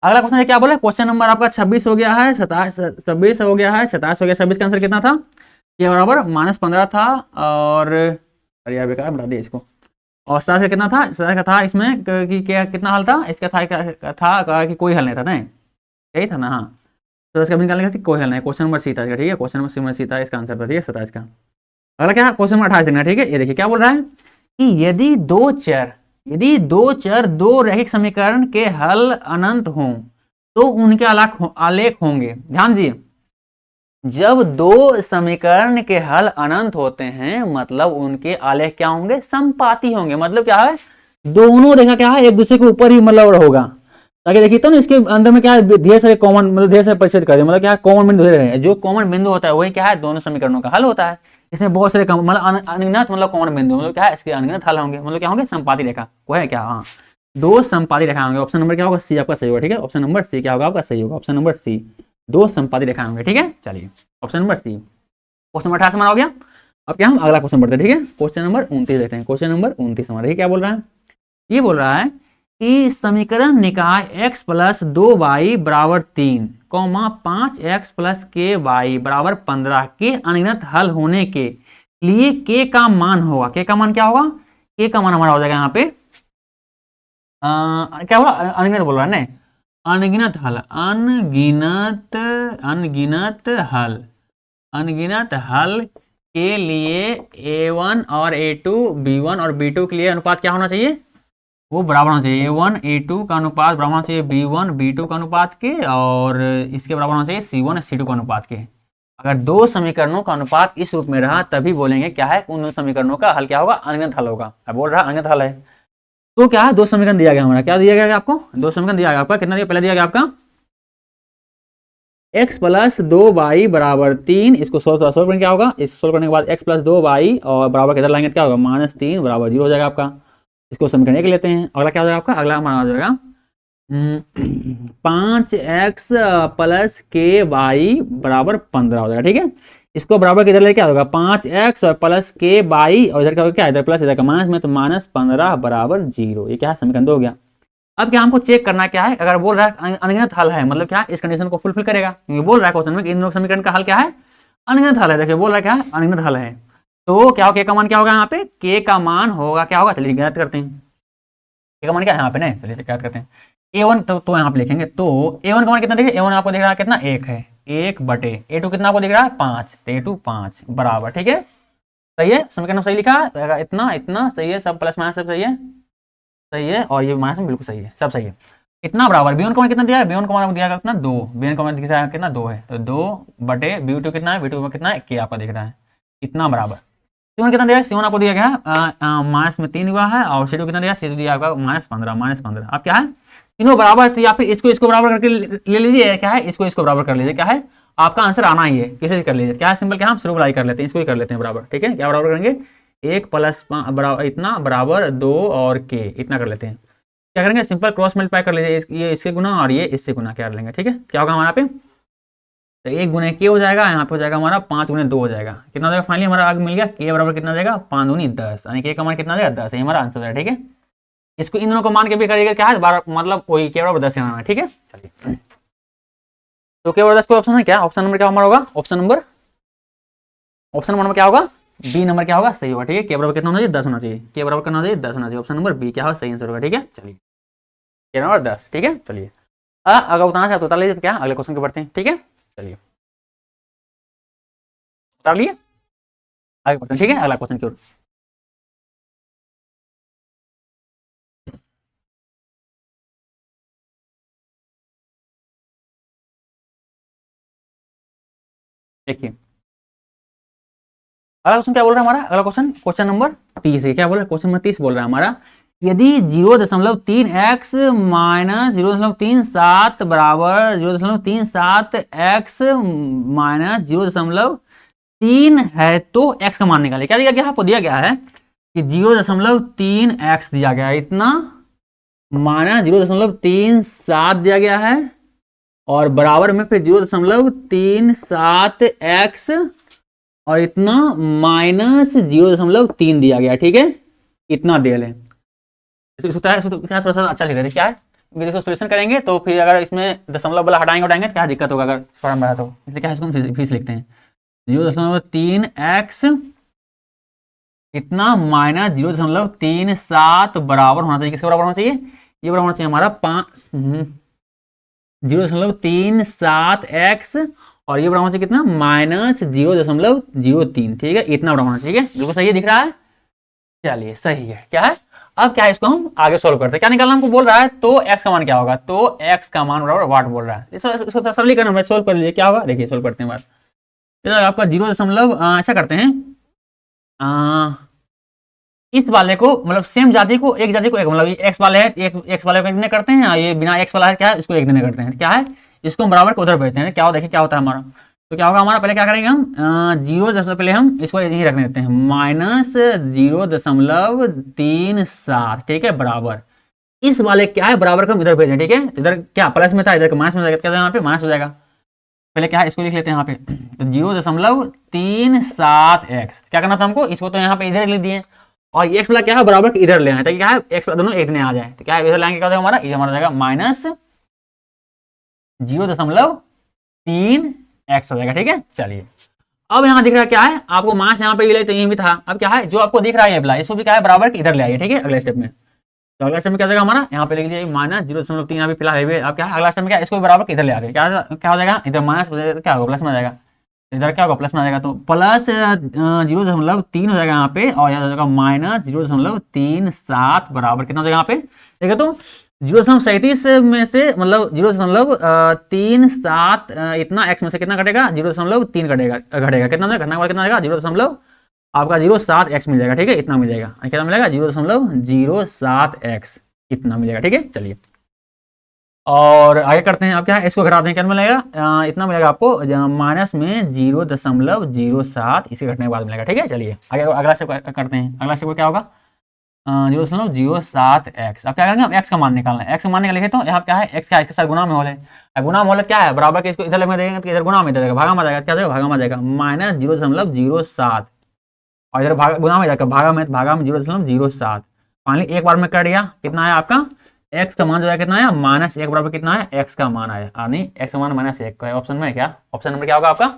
S1: अगला क्वेश्चन क्या बोला, क्वेश्चन नंबर आपका 26 हो गया है, 27 हो गया है, 27 हो गया, 26 का आंसर कितना था, ये बराबर -15 था, और अरे यार बेकार बता दिया इसको, और 27 का कितना था, 27 का था इसमें कि क्या कितना हल था इसका, था कि कोई हल नहीं था, नहीं यही था ना, हाँ। तो इसका निकालने का कोई हल नहीं, क्वेश्चन नंबर सी था, ठीक है, क्वेश्चन नंबर सी था, इसका आंसर था, ठीक है 27 का। अगला क्या क्वेश्चन नंबर 28 देखना, ठीक है। ये देखिए क्या बोल रहा है कि यदि दो चर दो रैखिक समीकरण के हल अनंत हों तो उनके आलेख होंगे। ध्यान दिए, जब दो समीकरण के हल अनंत होते हैं मतलब उनके आलेख क्या होंगे, समपाती होंगे। मतलब क्या है, दोनों रेखा क्या है एक दूसरे के ऊपर ही मतलब होगा, ताकि देखिए तो ना इसके अंदर में क्या है ढेर सारे कॉमन, मतलब ढेर सारे परिचय कर दिए, मतलब क्या है कॉमन बिंदु है, जो कॉमन बिंदु होता है वही क्या है दोनों समीकरणों का हल होता है। इसमें बहुत सारे मतलब अनगिनत मतलब कॉमन बिंदु, मतलब क्या है इसके अनगिनत हल होंगे, मतलब क्या होंगे समपाती रेखा, वो है क्या, हाँ दो समपाती रेखा होंगे। ऑप्शन नंबर क्या होगा, सी आपका सही होगा, ठीक है। ऑप्शन नंबर सी क्या होगा आपका सही होगा, ऑप्शन नंबर सी, दो समपाती रेखा होंगे, ठीक है। चलिए option number C, question number 28 हमारा हो गया। अब क्या हम अगला क्वेश्चन पढ़ते हैं, ठीक है। क्वेश्चन नंबर 29 देखते हैं, क्वेश्चन नंबर 29 हमारा क्या बोल रहा है, ये बोल रहा है कि समीकरण निकाय x + 2y = 3, 5x + ky = 15 के अनगिनत हल होने के लिए k का मान होगा। k का मान क्या होगा, k का मान हमारा हो जाएगा यहाँ पे क्या होगा, अनगिनत बोल रहा है, नहीं अनगिनत हल, अनगिनत हल के लिए a1 और a2, b1 और b2 के लिए अनुपात क्या होना चाहिए, वो बराबर होना चाहिए। a1 a2 का अनुपात बराबर होना चाहिए b1 b2 का अनुपात के, और इसके बराबर होना चाहिए c1 c2 का अनुपात के। अगर दो समीकरणों का अनुपात इस रूप में रहा तभी बोलेंगे क्या है, उन दो समीकरणों का हल क्या होगा, अनगिनत हल होगा। अब बोल रहा है अनगिनत हल है, तो क्या है दो समीकरण दिया गया हमारा, क्या दिया गया आपको, दो समीकरण दिया गया आपका, कितना दिया, पहले दिया गया आपका x + 2y = 3, इसको सोल्व करने क्या होगा, इसको सोल्व करने के बाद x + 2y और बराबर किधर लाएंगे क्या होगा, -3 = 0 हो जाएगा आपका। इसको समीकरण एक लेते हैं, अगला क्या हो जाएगा आपका, अगला हमारा आ जाएगा 5x + ky = 15 हो जाएगा, ठीक है। इसको बराबर किधर लेके क्या होगा, 5x और प्लस ky और इधर क्या होगा, क्या इधर प्लस इधर का माइनस में, तो -15 = 0, ये क्या है समीकरण 2 हो गया। अब क्या हमको चेक करना क्या है, अगर बोल रहा है अनगिनत हल है मतलब क्या है इस कंडीशन को फुलफिल करेगा, क्योंकि बोल रहा है क्वेश्चन में कि इन दोनों समीकरण का हल क्या है, अनगिनत हल है। देखिए बोल रहा है क्या है अनगिनत हल है, तो क्या होगा, k का मान क्या होगा यहाँ पे, k का मान होगा क्या होगा, चलिए ज्ञात करते हैं k का मान क्या है यहाँ पे, नहीं चलिए ज्ञात करते हैं। a1 तो यहाँ पे लिखेंगे, तो a1 का मान कितना देखिए, a1 आपको दिख रहा है कितना 1 है, 1/a2 कितना आपको दिख रहा है 5, तो a2 5 बराबर, ठीक है सही है, समीकरण सही लिखा है, इतना इतना सही है, सब प्लस माइनस सब सही है, सही है, और ये माइनस में बिल्कुल सही है, सब सही है। इतना बराबर b1 का मान कितना दिया है, b1 का मान दिया है कितना 2, b1 का मान दिख रहा है कितना 2 है, तो 2/b2 कितना है, b2 में कितना है k आपका दिख रहा है, इतना बराबर। c1 कितना दिया है, c1 आपको दिया गया है माइनस में 3 हुआ है, और c2 कितना दिया, c2 दिया आपका -15 अब क्या है तीनों बराबर, तो या फिर इसको बराबर करके ले लीजिए, क्या है इसको बराबर कर लीजिए, क्या है आपका आंसर आना ही है, किसी से कर लीजिए, क्या है सिंपल, क्या हम शुरू कर लेते हैं, इसको ही कर लेते हैं बराबर, ठीक है। क्या बराबर करेंगे, 1 + बराबर इतना बराबर 2 और k इतना कर लेते हैं, क्या करेंगे सिंपल क्रॉस मल्टीप्लाई कर लीजिए, ये इससे गुना और ये इससे गुना कर लेंगे, ठीक है। क्या होगा हमारा पे, तो 1 × k हो जाएगा, यहाँ पे हो जाएगा हमारा 5 × 2 हो जाएगा, कितना हो जाएगा फाइनली हमारा आगे मिल गया, k बराबर कितना हो जाएगा 5 दूनी 10, यानी k का मान कितना देगा 10, ये हमारा आंसर है, ठीक है। इसको इन दोनों को मान के भी करिएगा क्या है मतलब कोई k बराबर 10 आना है, ठीक है। चलिए तो k बराबर 10 कोई ऑप्शन है क्या, ऑप्शन नंबर क्या हमारा होगा, ऑप्शन नंबर क्या होगा, बी नंबर क्या होगा सही होगा, ठीक है। k बराबर कितना होना चाहिए 10 होना चाहिए, k बराबर कितना होना चाहिए 10 होना चाहिए, ऑप्शन नंबर बी क्या होगा सही आंसर होगा, ठीक है। चलिए k नंबर 10, ठीक है। चलिए अगर उतारना चाहे तो उतार लीजिए, क्या अगले क्वेश्चन के बढ़ते हैं, ठीक है। चलिए उतार लिए, आगे बढ़ते हैं, ठीक है अगला क्वेश्चन की ओर। देखिए अगला क्वेश्चन क्या बोल रहा है हमारा, अगला क्वेश्चन नंबर 30 है, क्या बोल रहा है क्वेश्चन नंबर 30 बोल रहा है हमारा, यदि 0.3x - 0.37 बराबर 0.37x - 0.3 है तो x का मान निकाले। क्या दिया गया आपको, दिया गया है कि 0.3x दिया गया है इतना, माइनस 0.37 दिया गया है, और बराबर में फिर 0.37x और इतना -0.3 दिया गया, ठीक है, इतना दे लें। क्या थोड़ा सा अच्छा लिख रहे हैं, क्या है, फिर इसको सोल्यूशन करेंगे तो फिर अगर इसमें दशमलव वाला हटाएंगे उठाएंगे तो क्या दिक्कत होगा अगर फॉर्म बढ़ा तो, इसलिए क्या है, इसको हम फिर से लिखते हैं 0.3x इतना -0.37 बराबर होना चाहिए, किसके बराबर होना चाहिए, ये बराबर होना चाहिए हमारा 0.37x और ये बराबर होना चाहिए कितना, -0.03, ठीक है, इतना बराबर होना चाहिए, बिल्कुल सही है, दिख रहा है। चलिए सही है, क्या है, अब क्या है, इसको हम आगे सोल्व करते हैं। क्या निकालना हमको बोल रहा है, तो x का मान क्या होगा, तो x का मान बराबर वाट बोल रहा है, इसको सरलीकरण में सोल्व कर लीजिए, क्या होगा, देखिए सोल्व करते हैं बात। तो आपका 0 ऐसा करते हैं, इस वाले को मतलब सेम जाति को एक जाति को एक, मतलब एक्स वाले है, एक एक्स वाले को एक दिन करते हैं, ये बिना एक्स वाला है क्या है, इसको एक दिन करते हैं, क्या है, इसको हम बराबर को उधर भेजते हैं, क्या हो, देखिए क्या होता है हमारा, तो क्या होगा हमारा, पहले क्या करेंगे हम 0 पहले हम इसको यहीं रख देते हैं -0.37, ठीक है, बराबर इस वाले क्या है बराबर को हम इधर भेजें, ठीक है, इधर क्या प्लस में था, इधर माइनस में हो जाएगा, क्या यहाँ पे माइनस हो जाएगा, पहले क्या है इसको लिख लेते हैं यहाँ पे, तो 0.37x क्या करना था हमको, इसको तो यहाँ पे इधर लिख दिए और ये एक्स वाला क्या है बराबर इधर ले आए ताकि क्या है एक्स दोनों एक ने आ जाए, तो क्या है इधर लाएंगे, क्या होगा हमारा, ये हमारा जाएगा -0.3x हो जाएगा, ठीक है। चलिए अब यहाँ दिख रहा है क्या है आपको, मास यहाँ पे ये तो यही भी था, अब क्या है जो आपको दिख रहा है अप्लाई, इसको भी क्या है बराबर इधर ले आइए, ठीक है, अगले स्टेप में, तो अगला स्टेप में क्या जाएगा हमारा, यहाँ पे लिख लीजिए -0.3 यहाँ पे फिलहाल है, अब क्या है अगला स्टेप में क्या इसको बराबर इधर ले आ रहे, क्या क्या हो जाएगा, इधर माइनस क्या होगा प्लस में आ जाएगा, इधर क्या होगा प्लस में आ जाएगा, तो प्लस 0.3 हो जाएगा यहाँ पे और यहाँ हो जाएगा -0.37 बराबर कितना हो जाएगा यहाँ पे, देखो तो 0.37 में से मतलब 0.37 इतना x में से कितना घटेगा, 0.3 घटेगा, कितना घटना के बाद कितना आएगा, 0.07x मिल जाएगा, ठीक है, इतना मिल जाएगा, कितना मिलेगा 0.07x इतना मिलेगा, ठीक है। चलिए और आगे करते हैं, अब क्या है इसको घटाते हैं, क्या मिलेगा, इतना मिलेगा आपको माइनस में 0.07 इसे घटने के बाद मिलेगा, ठीक है। चलिए आगे अगला स्टेप करते हैं, अगला स्टेप क्या होगा 0.07x, अब क्या करेंगे हम x का मान निकालना है, x का मान निकालेंगे तो यहाँ क्या है x क्या है, इसके साथ गुना में हो रहे, गुना में हो क्या है बराबर के, इसको इधर में देंगे तो इधर गुना में जाएगा, भागा में जाएगा, क्या जाएगा भागा में जाएगा -0.07 और इधर गुना में जाएगा भागा में 0.07, फाइनली एक बार में कर दिया, कितना आया आपका x का मान जो है कितना आया -1 बराबर कितना है x का मान आया, यानी x का मान -1 का ऑप्शन में क्या, ऑप्शन नंबर क्या होगा आपका,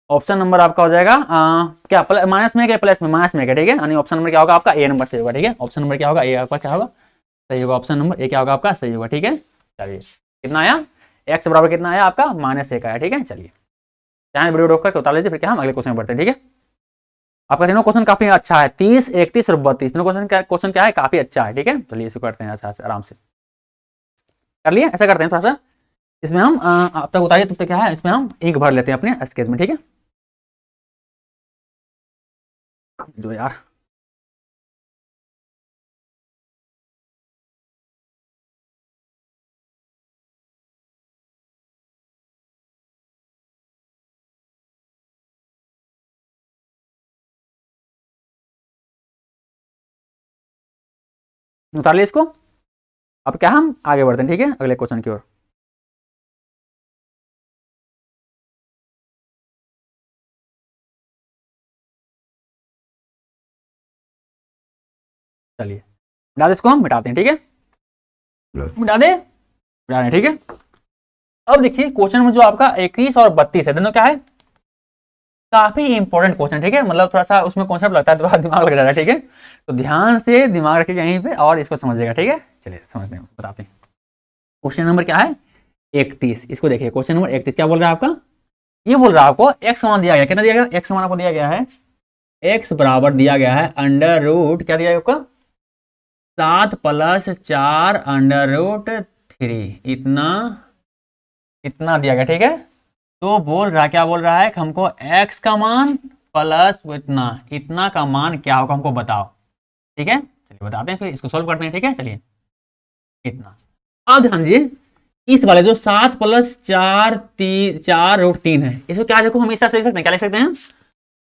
S1: ऑप्शन नंबर आपका हो जाएगा क्या माइनस में क्या प्लस में, माइनस में क्या, ठीक है, यानी ऑप्शन नंबर क्या होगा आपका ए नंबर सही होगा, ठीक है, ऑप्शन नंबर क्या होगा ए आपका क्या होगा सही होगा, ऑप्शन नंबर ए क्या होगा आपका सही होगा, ठीक है। चलिए कितना आया x बराबर कितना आया आपका -1 आया, ठीक है। चलिए चाहे वीडियो रोक कर उतार लीजिए, फिर क्या हम अगले क्वेश्चन बढ़ते हैं, ठीक है। आपका तीनों क्वेश्चन काफी अच्छा है, 30, 31 और 32 तीनों क्वेश्चन क्या है काफी अच्छा है, ठीक है। चलिए इसको करते हैं अच्छा से आराम से कर लिए, ऐसा करते हैं थोड़ा सा इसमें हम अब तक उतारिए तब तक क्या है इसमें हम इंक भर लेते हैं अपने स्केच में, ठीक है। जो यार उतार लिए इसको, अब क्या हम आगे बढ़ते हैं, ठीक है, अगले क्वेश्चन की ओर। चलिए मिटा दे, इसको हम मिटाते हैं, ठीक है, मिटा दे मिटा दें, ठीक है। अब देखिए क्वेश्चन में जो आपका 21 और 32 है दोनों क्या है काफी इंपॉर्टेंट क्वेश्चन, ठीक है, मतलब थोड़ा सा उसमें कॉन्सेप्ट लगता है तो दिमाग लग जाता है, ठीक है, तो ध्यान से दिमाग रखिएगा यहीं पे और इसको समझिएगा, ठीक है। चलिए समझते हैं, बताते हैं क्वेश्चन नंबर क्या है 31, इसको देखिए क्वेश्चन नंबर 31 क्या बोल रहा है आपका, ये बोल रहा है आपको एक्स मान दिया गया, कितना दिया गया एक्स मान आपको दिया गया है, एक्स बराबर दिया गया है अंडर रूट क्या दिया गया आपका 7 + 4 अंडर रूट 3 इतना दिया गया, ठीक है। तो बोल रहा क्या बोल रहा है कि हमको x का मान प्लस इतना का मान क्या होगा हमको बताओ, ठीक है। चलिए बताते हैं फिर इसको सोल्व करते हैं, ठीक है। चलिए इतना अब ध्यान दीजिए इस वाले जो 7 + 4 रूट 3 है, इसको क्या देखो हम इस तरह से लिख सकते हैं, क्या लिख सकते हैं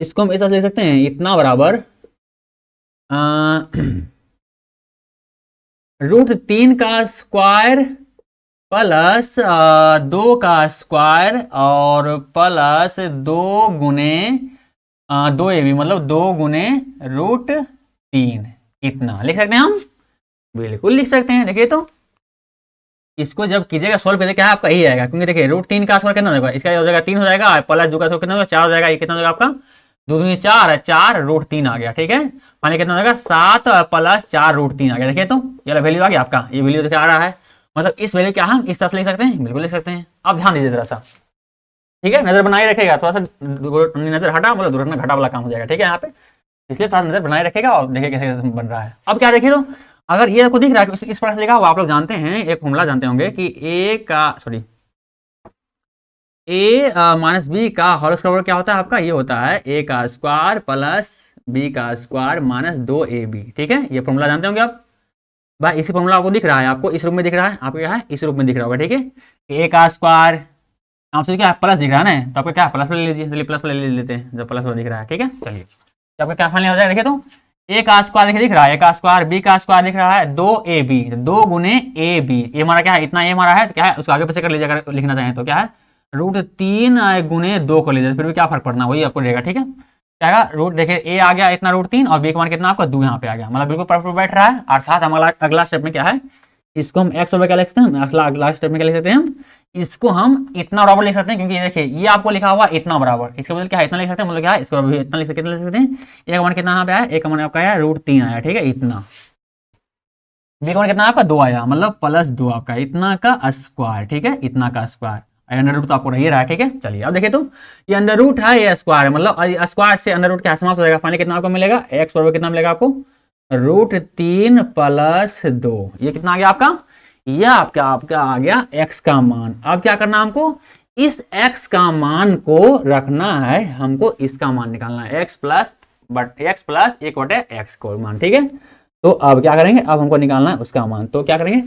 S1: इसको हम इस तरह से लिख सकते हैं इतना बराबर रूट 3 का स्क्वायर प्लस 2 का स्क्वायर और प्लस 2 गुने 2 AB, मतलब 2 गुने √3, इतना लिख सकते हैं हम, बिल्कुल लिख सकते हैं। देखिए तो इसको जब कीजिएगा सॉल्व कीजिएगा, क्या आपका यही आएगा, क्योंकि देखिए √3 का स्क्वायर कितना हो जाएगा, इसका हो जाएगा 3 हो जाएगा, प्लस 2 का स्क्वायर कितना हो जाएगा 4 हो जाएगा, ये कितना हो जाएगा आपका 2 दूनी 4 है, 4 √3 आ गया। ठीक है, माने कितना हो जाएगा 7 प्लस 4 √3 आ गया। देखिए तो ये वैल्यू आ गया आपका, ये वैल्यू देखिए आ रहा है, मतलब इस वैल्यू क्या हम इस तरह से लिख सकते हैं, बिल्कुल लिख सकते हैं। आप ध्यान दीजिए जरा सा, ठीक है, नजर बनाए रखेगा, थोड़ा सा नजर हटा मतलब दुर्घटना घटा वाला काम हो जाएगा। ठीक है यहाँ पे, इसलिए थोड़ा नजर बनाए रखेगा और देखिए कैसे बन रहा है। अब क्या देखिए तो अगर ये आपको दिख रहा है इस प्रकार से लिखा हुआ, आप लोग जानते हैं एक फॉर्मूला जानते होंगे कि ए माइनस बी का होल स्क्वायर क्या होता है आपका, ये होता है ए का स्क्वायर प्लस बी का स्क्वायर माइनस 2AB। ठीक है, ये फॉर्मूला जानते होंगे आप भाई, इसी फॉर्मूला आपको दिख रहा है, आपको इस रूप में दिख रहा है, आपको क्या है इस रूप में दिख रहा होगा। ठीक है, ए का स्क्वायर आपसे क्या प्लस दिख रहा है ना, तो आपको क्या प्लस ले लीजिए, चलिए प्लस ले लेते हैं जब प्लस दिख रहा है। ठीक है, चलिए तो आपका क्या फाइनल हो जाएगा, देखिए तो ए का स्क्वायर देखिए दिख रहा है, ए का स्क्वायर बी का स्क्वायर दिख रहा है 2AB, 2 गुने AB, ये हमारा क्या है इतना, ये हमारा है तो क्या है उसको आगे पीछे कर लीजिए, अगर लिखना चाहें तो क्या है √3 गुने 2 कर लीजिए, फिर भी क्या फर्क पड़ना वही आपको रहेगा। ठीक है, क्या आएगा रूट, देखिए ए आ गया इतना √3 और बी का मान कितना आपका 2 यहाँ पे आ गया, मतलब बिल्कुल परफेक्ट बैठ रहा है। अर्थात हमारा अगला स्टेप में क्या है, इसको हम एक्स बराबर क्या लिख सकते हैं, अगला स्टेप में क्या लिख सकते हैं हम, इसको हम इतना बराबर लिख सकते हैं, क्योंकि देखिए ये आपको लिखा हुआ इतना बराबर, इसके बदले क्या है इतना लिख सकते हैं, मतलब क्या है इसको भी इतना लिख सकते हैं। ए का मान कितना यहाँ पे आया, ए का मान आपका आया √3 आया। ठीक है, इतना बी का मान कितना आपका 2 आया, मतलब +2 आपका इतना का स्क्वायर। ठीक है, इतना का स्क्वायर, अंडर रूट तो आपको रही रहा है। ठीक है, चलिए अब देखिए तो ये अंडर रूट है, ये स्क्वायर है, मतलब स्क्वायर से अंडर रूट क्या समाप्त हो जाएगा, फाइनली कितना आपको मिलेगा एक्स बराबर कितना मिलेगा आपको √3 + 2, ये कितना आ गया आपका, यह आपका आ गया एक्स का मान। अब क्या करना हमको, इस एक्स का मान को रखना है, हमको इसका मान निकालना है x प्लस 1/x को मान। ठीक है, तो अब क्या करेंगे, अब हमको निकालना है उसका मान, तो क्या करेंगे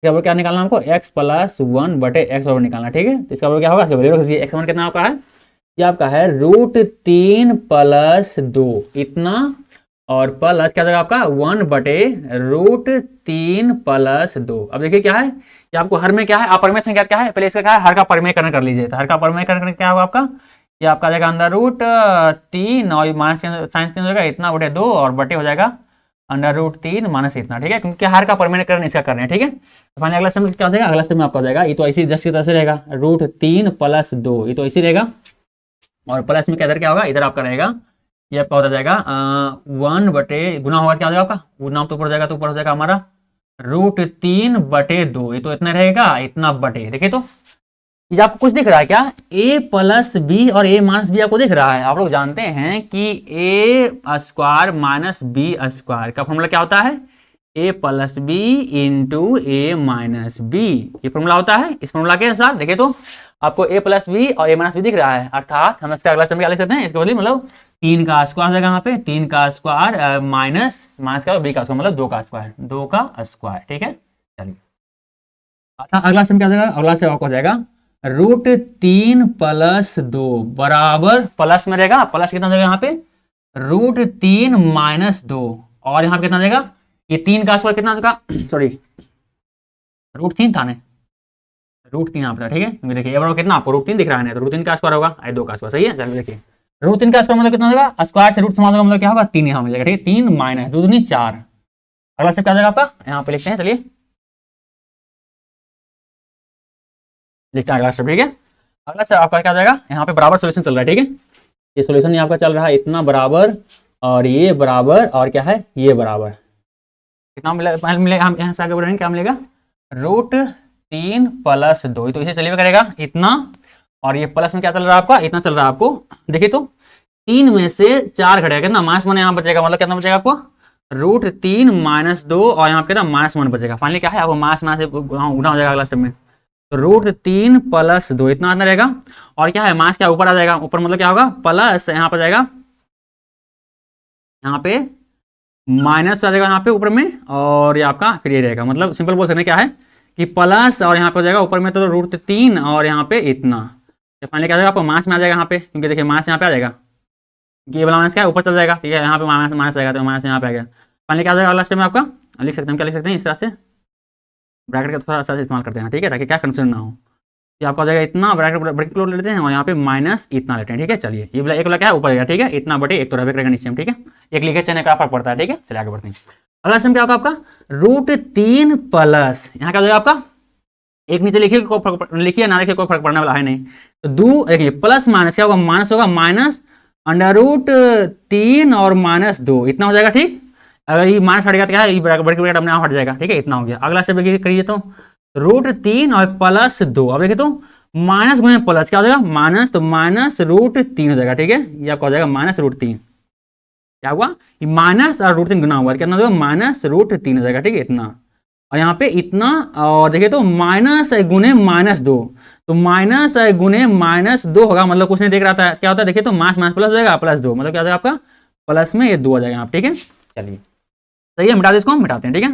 S1: क्या निकालना हमको x + 1/x बराबर निकालना। ठीक है, तो इसका बराबर क्या होगा, इसका वैल्यू रख दीजिए, x मान कितना आपका है, ये आपका है √3 + 2 इतना, और प्लस क्या होगा आपका 1/√3 + 2। अब देखिए क्या है, ये आपको हर में क्या है अपरमेय संख्या क्या है, पहले इसका क्या है हर का परिमेयकरण कर लीजिए, तो हर का परिमेयकरण क्या होगा आपका, ये आपका जाएगा अंदर √3 और माइनस साइन हो जाएगा इतना बटे 2 और बटे हो जाएगा अंडर √3 माइनस इतना। ठीक है, क्योंकि हर का परिमेयकरण इसका कर रहे हैं। ठीक है, तो फाइनली अगला स्टेप क्या हो जाएगा, अगला स्टेप में आपका हो जाएगा, ये तो ऐसी 10 की तरह से रहेगा √3 + 2, ये तो ऐसी रहेगा, और प्लस में क्या होगा इधर आपका रहेगा, ये आपका होता जाएगा 1 बटे गुना होगा, क्या हो जाएगा आपका गुना तो ऊपर हो जाएगा, तो ऊपर हो जाएगा हमारा √3/2, ये तो इतना रहेगा इतना बटे। देखिए तो ये आपको कुछ दिख रहा है क्या, a + b और a - b आपको दिख रहा है। आप लोग जानते हैं कि a² - b² का फॉर्मूला क्या होता है, a + b × a - b, ये फॉर्मूला होता है। इस फॉर्मूला के अनुसार देखिए तो आपको a + b और a - b दिख रहा है, अर्थात हम इसका अगला स्टेप क्या लिख सकते हैं, इसके बदले मतलब 3 का स्क्वायर जाएगा यहाँ पे, 3 का स्क्वायर माइनस का b का स्क्वायर, मतलब 2 का स्क्वायर, 2 का स्क्वायर। ठीक है, चलिए अगला स्टेप क्या हो जाएगा, अगला स्टेप आपको हो जाएगा √3 + 2 बराबर, प्लस में रहेगा, प्लस कितना देगा यहाँ पे √3 - 2, और यहाँ पे कितना देगा, ये 3 का स्क्वायर कितना देगा सॉरी √3 था ना, √3 यहाँ पे। ठीक है, क्योंकि देखिए बराबर कितना आपको √3 दिख रहा है ना, तो √3 का स्क्वायर होगा 2 का स्क्वायर, सही है। चलिए देखिए √3 का स्क्वायर मतलब कितना होगा, स्क्वायर से रूट समाप्त होगा, मतलब क्या होगा 3 यहाँ मिलेगा। ठीक है, 3 - 2 दूनी 4, अगला स्टेप क्या हो जाएगा आपका, यहाँ पे लिखते हैं, चलिए लिखते हैं अगला स्टेप। ठीक है, अगला स्टेप आपका क्या हो जाएगा, यहाँ पे बराबर सोल्यूशन चल रहा है। ठीक है, ये सोल्यूशन यहाँ आपका चल रहा है इतना बराबर, और ये बराबर, और क्या है ये बराबर, कितना मिलेगा हम यहाँ से आगे बढ़ेंगे, क्या मिलेगा √3 + 2, तो इसे चलिए करेगा इतना, और ये प्लस में क्या चल रहा है आपका इतना चल रहा है आपको। देखिए तो 3 में से 4 घटेगा, कितना -1 यहाँ बचेगा, मतलब कितना बचेगा आपको √3 - 2, और यहाँ पे कितना -1 बचेगा। फाइनली क्या है आपको मास से गुना हो जाएगा अगला स्टेप में, तो √3 + 2 इतना रहेगा, और क्या है मास क्या ऊपर आ जाएगा, ऊपर मतलब क्या होगा प्लस, यहाँ पर जाएगा यहाँ पे माइनस आ जाएगा यहाँ पे ऊपर में, और ये आपका फिर ये रहेगा, मतलब सिंपल बोल सकते हैं क्या है कि प्लस, और यहाँ पे हो जाएगा ऊपर में तो √3 और यहाँ पे इतना, तो फाइनली क्या हो जाएगा आपको मास में आ जाएगा यहाँ पे, क्योंकि देखिए मास यहाँ पे आ जाएगा, ये वाला माइनस क्या है ऊपर चल जाएगा। ठीक है, यहाँ पे माइनस आएगा, तो माइनस यहाँ पे आ गया। फाइनली क्या हो जाएगा अगला स्टेप में आपका, लिख सकते हैं क्या लिख सकते हैं इस तरह से, ब्रैकेट का थोड़ा सा इस्तेमाल करते हैं, ठीक है, ताकि क्या कंफ्यूजन ना हो। ये आपका हो जाएगा इतना, ब्रैकेट क्लोज लेते हैं और यहाँ पे माइनस इतना लेते हैं, ठीक है। चलिए ये वाला एक वाला क्या है ऊपर जाएगा, ठीक है, इतना बटे एक तो रहेगा नीचे में, ठीक है। एक लिखे चलने का फर्क पड़ता है, ठीक है। चलिए आगे बढ़ते हैं। अगला क्वेश्चन क्या होगा आपका, √3 प्लस, यहाँ क्या हो जाएगा आपका, एक नीचे लिखिए, लिखिए ना लिखिए कोई फर्क पड़ने वाला है नहीं। तो देखिए प्लस माइनस क्या होगा, माइनस होगा, माइनस √3 और -2 इतना हो जाएगा, ठीक। अगर ये माइनस हटेगा तो क्या है, ये ब्रैकेट अपने आप हट जाएगा, ठीक है, इतना हो गया। अगला स्टेप करिए तो √3 और +2, अब देखिए तो माइनस गुणे प्लस क्या हो जाएगा, माइनस, तो -√3 हो जाएगा, ठीक है। ये आपका हो जाएगा -√3, क्या हुआ, ये माइनस और √3 गुना हुआ, कितना होगा, -√3 हो जाएगा, ठीक है, इतना। और यहाँ पे इतना, और देखिए तो माइनस गुने -2, तो माइनस गुने -2 होगा, मतलब कुछ नहीं देख रहा था, क्या होता है देखिए तो माइनस माइनस प्लस हो जाएगा, +2 मतलब क्या हो जाएगा आपका, प्लस में ये 2 आ जाएगा आप, ठीक है। चलिए सही है, मिटा दे, इसको हम मिटाते हैं, ठीक है।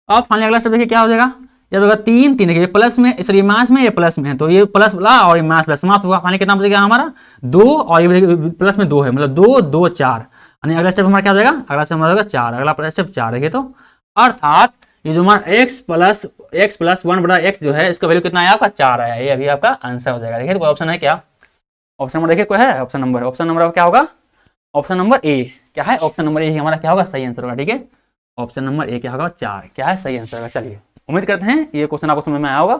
S1: अब फाइनली अगला स्टेप देखिए क्या हो जाएगा, जब होगा 3 3 देखिए प्लस में, सॉरी माइनस में, ये प्लस में है, तो ये प्लस वाला और ये माइनस प्लस समाप्त हुआ। फाइनली कितना बचेगा हमारा, 2, और ये प्लस में 2 है, मतलब 2 2 4, यानी अगला स्टेप हमारा क्या हो जाएगा, अगला स्टेप हमारा होगा 4, अगला स्टेप 4 देखिए तो, अर्थात ये जो हमारा x प्लस 1 बटा x जो है, इसका वैल्यू कितना है आपका, 4 आया, ये अभी आपका आंसर हो जाएगा। देखिए तो ऑप्शन है क्या, ऑप्शन नंबर देखिए कोई है, ऑप्शन नंबर क्या होगा, ऑप्शन नंबर ए, क्या है, ऑप्शन नंबर ए ही हमारा क्या होगा, सही आंसर होगा, ठीक है। ऑप्शन नंबर ए क्या होगा, 4 क्या है, सही आंसर होगा। चलिए उम्मीद करते हैं ये क्वेश्चन आपको समझ में आया होगा।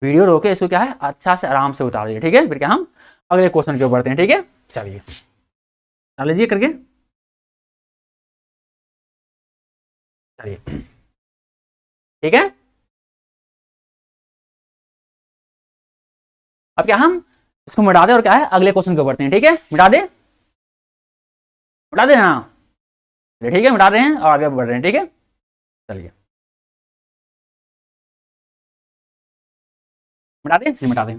S1: वीडियो रोके इसको क्या है, अच्छा से आराम से उतार दीजिए, ठीक है। फिर क्या हम अगले क्वेश्चन की ओर बढ़ते हैं, ठीक है। चलिए डाल लीजिए करके, चलिए ठीक है। अब क्या हम इसको मिटा दे और क्या है अगले क्वेश्चन को बढ़ते हैं, ठीक है। मिटा दे ना, ठीक है, मिटा रहे हैं और आगे बढ़ रहे हैं, ठीक है। चलिए मिटा दें।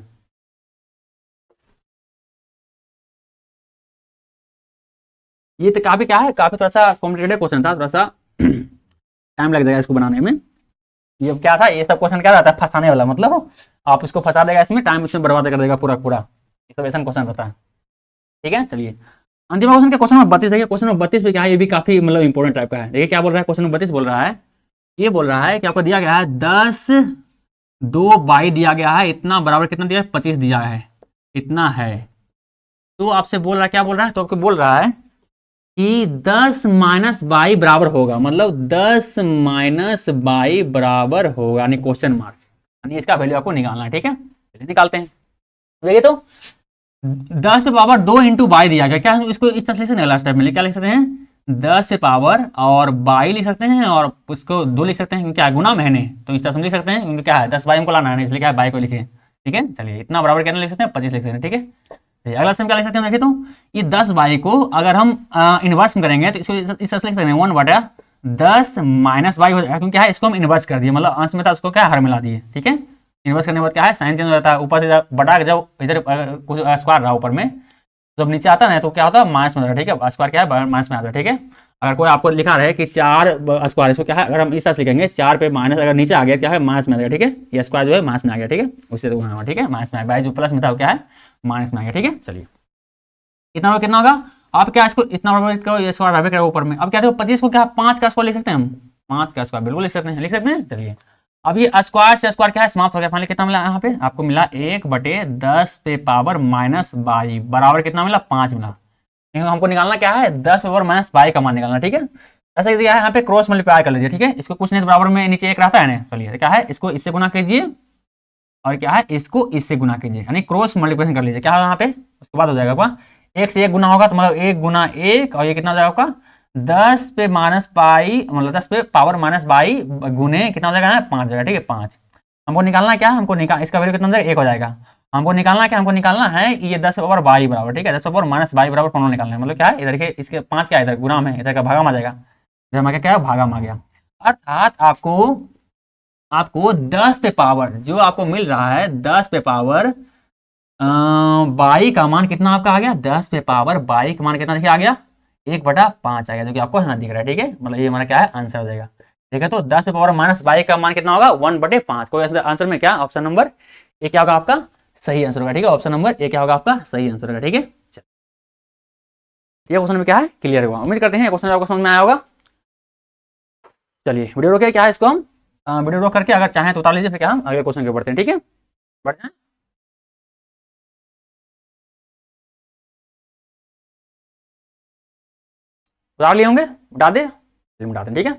S1: ये तो काफी क्या है, काफी थोड़ा सा कॉम्प्लिकेटेड क्वेश्चन था, थोड़ा सा टाइम लग जाएगा इसको बनाने में। ये क्या था, ये सब क्वेश्चन क्या रहता है, फंसाने वाला, मतलब आप इसको फंसा देगा इसमें, टाइम इसमें बर्बाद कर देगा पूरा पूरा, ये सब ऐसा क्वेश्चन रहता है, ठीक है। चलिए अंतिम क्वेश्चन क्या, क्वेश्चन नंबर 32 देखिए, क्वेश्चन नंबर 32 पे क्या है, ये भी काफी मतलब इंपॉर्टेंट टाइप का है। देखिए क्या बोल रहा है, क्वेश्चन नंबर 32 बोल रहा है, ये बोल रहा है कि आपको दिया गया है 10 2 बाई दिया गया है, इतना बराबर कितना दिया है, 25 दिया है, इतना है। तो आपसे बोल रहा है, क्या बोल रहा है, तो आपको बोल रहा है कि 10 माइनस बाई बराबर होगा, मतलब 10 माइनस बाई बराबर होगा, यानी क्वेश्चन मार्क, यानी इसका वैल्यू आपको निकालना है, ठीक है। चलिए निकालते हैं। देखिए तो 10 पे पावर 2 इंटू बाई दिया गया, क्या इसको इस तरह से लिख सकते हैं, लास्ट टाइम में क्या लिख सकते हैं, 10 पे पावर और बाई लिख सकते हैं, और उसको 2 लिख सकते हैं क्योंकि क्या गुना मैंने, तो इस तरह से लिख सकते हैं क्योंकि क्या है 10 बाई हमको लाना है, इसलिए क्या है बाई को लिखे, ठीक है। चलिए इतना बराबर कितना लिख सकते हैं, 25 लिख सकते हैं, ठीक है। अगला स्टेप क्या लिख सकते हैं, देखिए तो ये 10 बाई को अगर हम इनवर्स में करेंगे तो इसको इस तरह से लिख सकते हैं 1/10 माइनस बाई हो जाएगा, क्योंकि क्या है इसको हम इनवर्स कर दिए, मतलब अंश में था उसको क्या हर मिला दिए, ठीक है। इनवर्स करने के बाद क्या है साइन चेंज हो जाता है, ऊपर से बटा के जब इधर कुछ स्क्वायर रहा ऊपर में, जब नीचे आता है तो क्या होता है माइनस में आता है, ठीक है, स्क्वायर क्या है माइनस में आता है, ठीक है। अगर कोई आपको लिखा रहे कि 4 स्क्वायर, इसको क्या है अगर हम इस तरह से लिखेंगे 4 पे माइनस अगर नीचे आ गया क्या है माइनस में आ गया, ठीक है, ये स्क्वायर जो है माइनस में आ गया, ठीक है, उससे तो ठीक है, माइनस में आ गया, जो प्लस में था वो क्या है माइनस में आ गया, ठीक है। चलिए कितना होगा आप क्या इसको इतना बराबर स्क्वायर बराबर करो ऊपर में, अब क्या देखो 25 को क्या 5 का स्क्वायर लिख सकते हैं हम, 5 का स्क्वायर बिल्कुल लिख सकते हैं। चलिए अब ये स्क्वायर से स्क्वायर क्या है समाप्त हो गया, फाइनली कितना मिला यहाँ पे आपको मिला 1/10 पे पावर माइनस बाई बराबर कितना मिला 5 मिला। हमको निकालना क्या है 10 पे पावर माइनस बाई का मान निकालना, ठीक है। ऐसा दिया है यहाँ पे क्रॉस मल्टीप्लाई कर लीजिए, ठीक है, इसको कुछ नहीं तो बराबर में नीचे 1 रहता है ना, चलिए क्या है इसको इससे गुना कीजिए और क्या है इसको इससे गुना कीजिए, यानी क्रॉस मल्टीप्लिकेशन कर लीजिए, क्या है यहाँ पे उसके बाद हो जाएगा आपका 1 से 1 गुना होगा, तो मतलब 1 गुना 1 और ये कितना हो जाएगा आपका 10 पे माइनस बाई, मतलब 10 पे पावर माइनस बाई गुने कितना हो जाएगा 5 हो जाएगा, ठीक है 5। हमको निकालना क्या है, हमको निकाल इसका वैल्यू कितना हो जाएगा 1 हो जाएगा। हमको निकालना क्या, हमको निकालना है ये 10 पे पावर बाई बराबर, ठीक है, 10 पे पावर माइनस बाई बराबर कौन निकालना है, मतलब क्या है इधर के इसके 5 क्या है इधर गुना में, इधर का भागा में आ जाएगा, इधर में क्या है भागा में आ गया, अर्थात आपको 10 पे पावर जो आपको मिल रहा है 10 पे पावर बाई का मान कितना आपका आ गया, 10 पे पावर बाई का मान कितना देखिए आ गया 1/5 आ गया, जो कि आपको यहाँ दिख रहा है, ठीक है, मतलब ये हमारा क्या है आंसर हो जाएगा, ठीक है। तो 10 पे पावर माइनस बाई का मान कितना होगा 1/5, कोई आंसर में क्या ऑप्शन नंबर ए क्या होगा आपका सही आंसर होगा, ठीक है, ऑप्शन नंबर ए क्या होगा आपका सही आंसर होगा, ठीक है। ये क्वेश्चन में क्या है क्लियर हुआ, उम्मीद करते हैं क्वेश्चन आपको समझ में आया होगा। चलिए वीडियो रोके क्या है इसको हम वीडियो रोक करके अगर चाहें तो उतार लीजिए, फिर क्या हम अगले क्वेश्चन के बढ़ते हैं, ठीक है, बढ़ जाए। उतार लिए होंगे, बता दे, बता दें, ठीक है,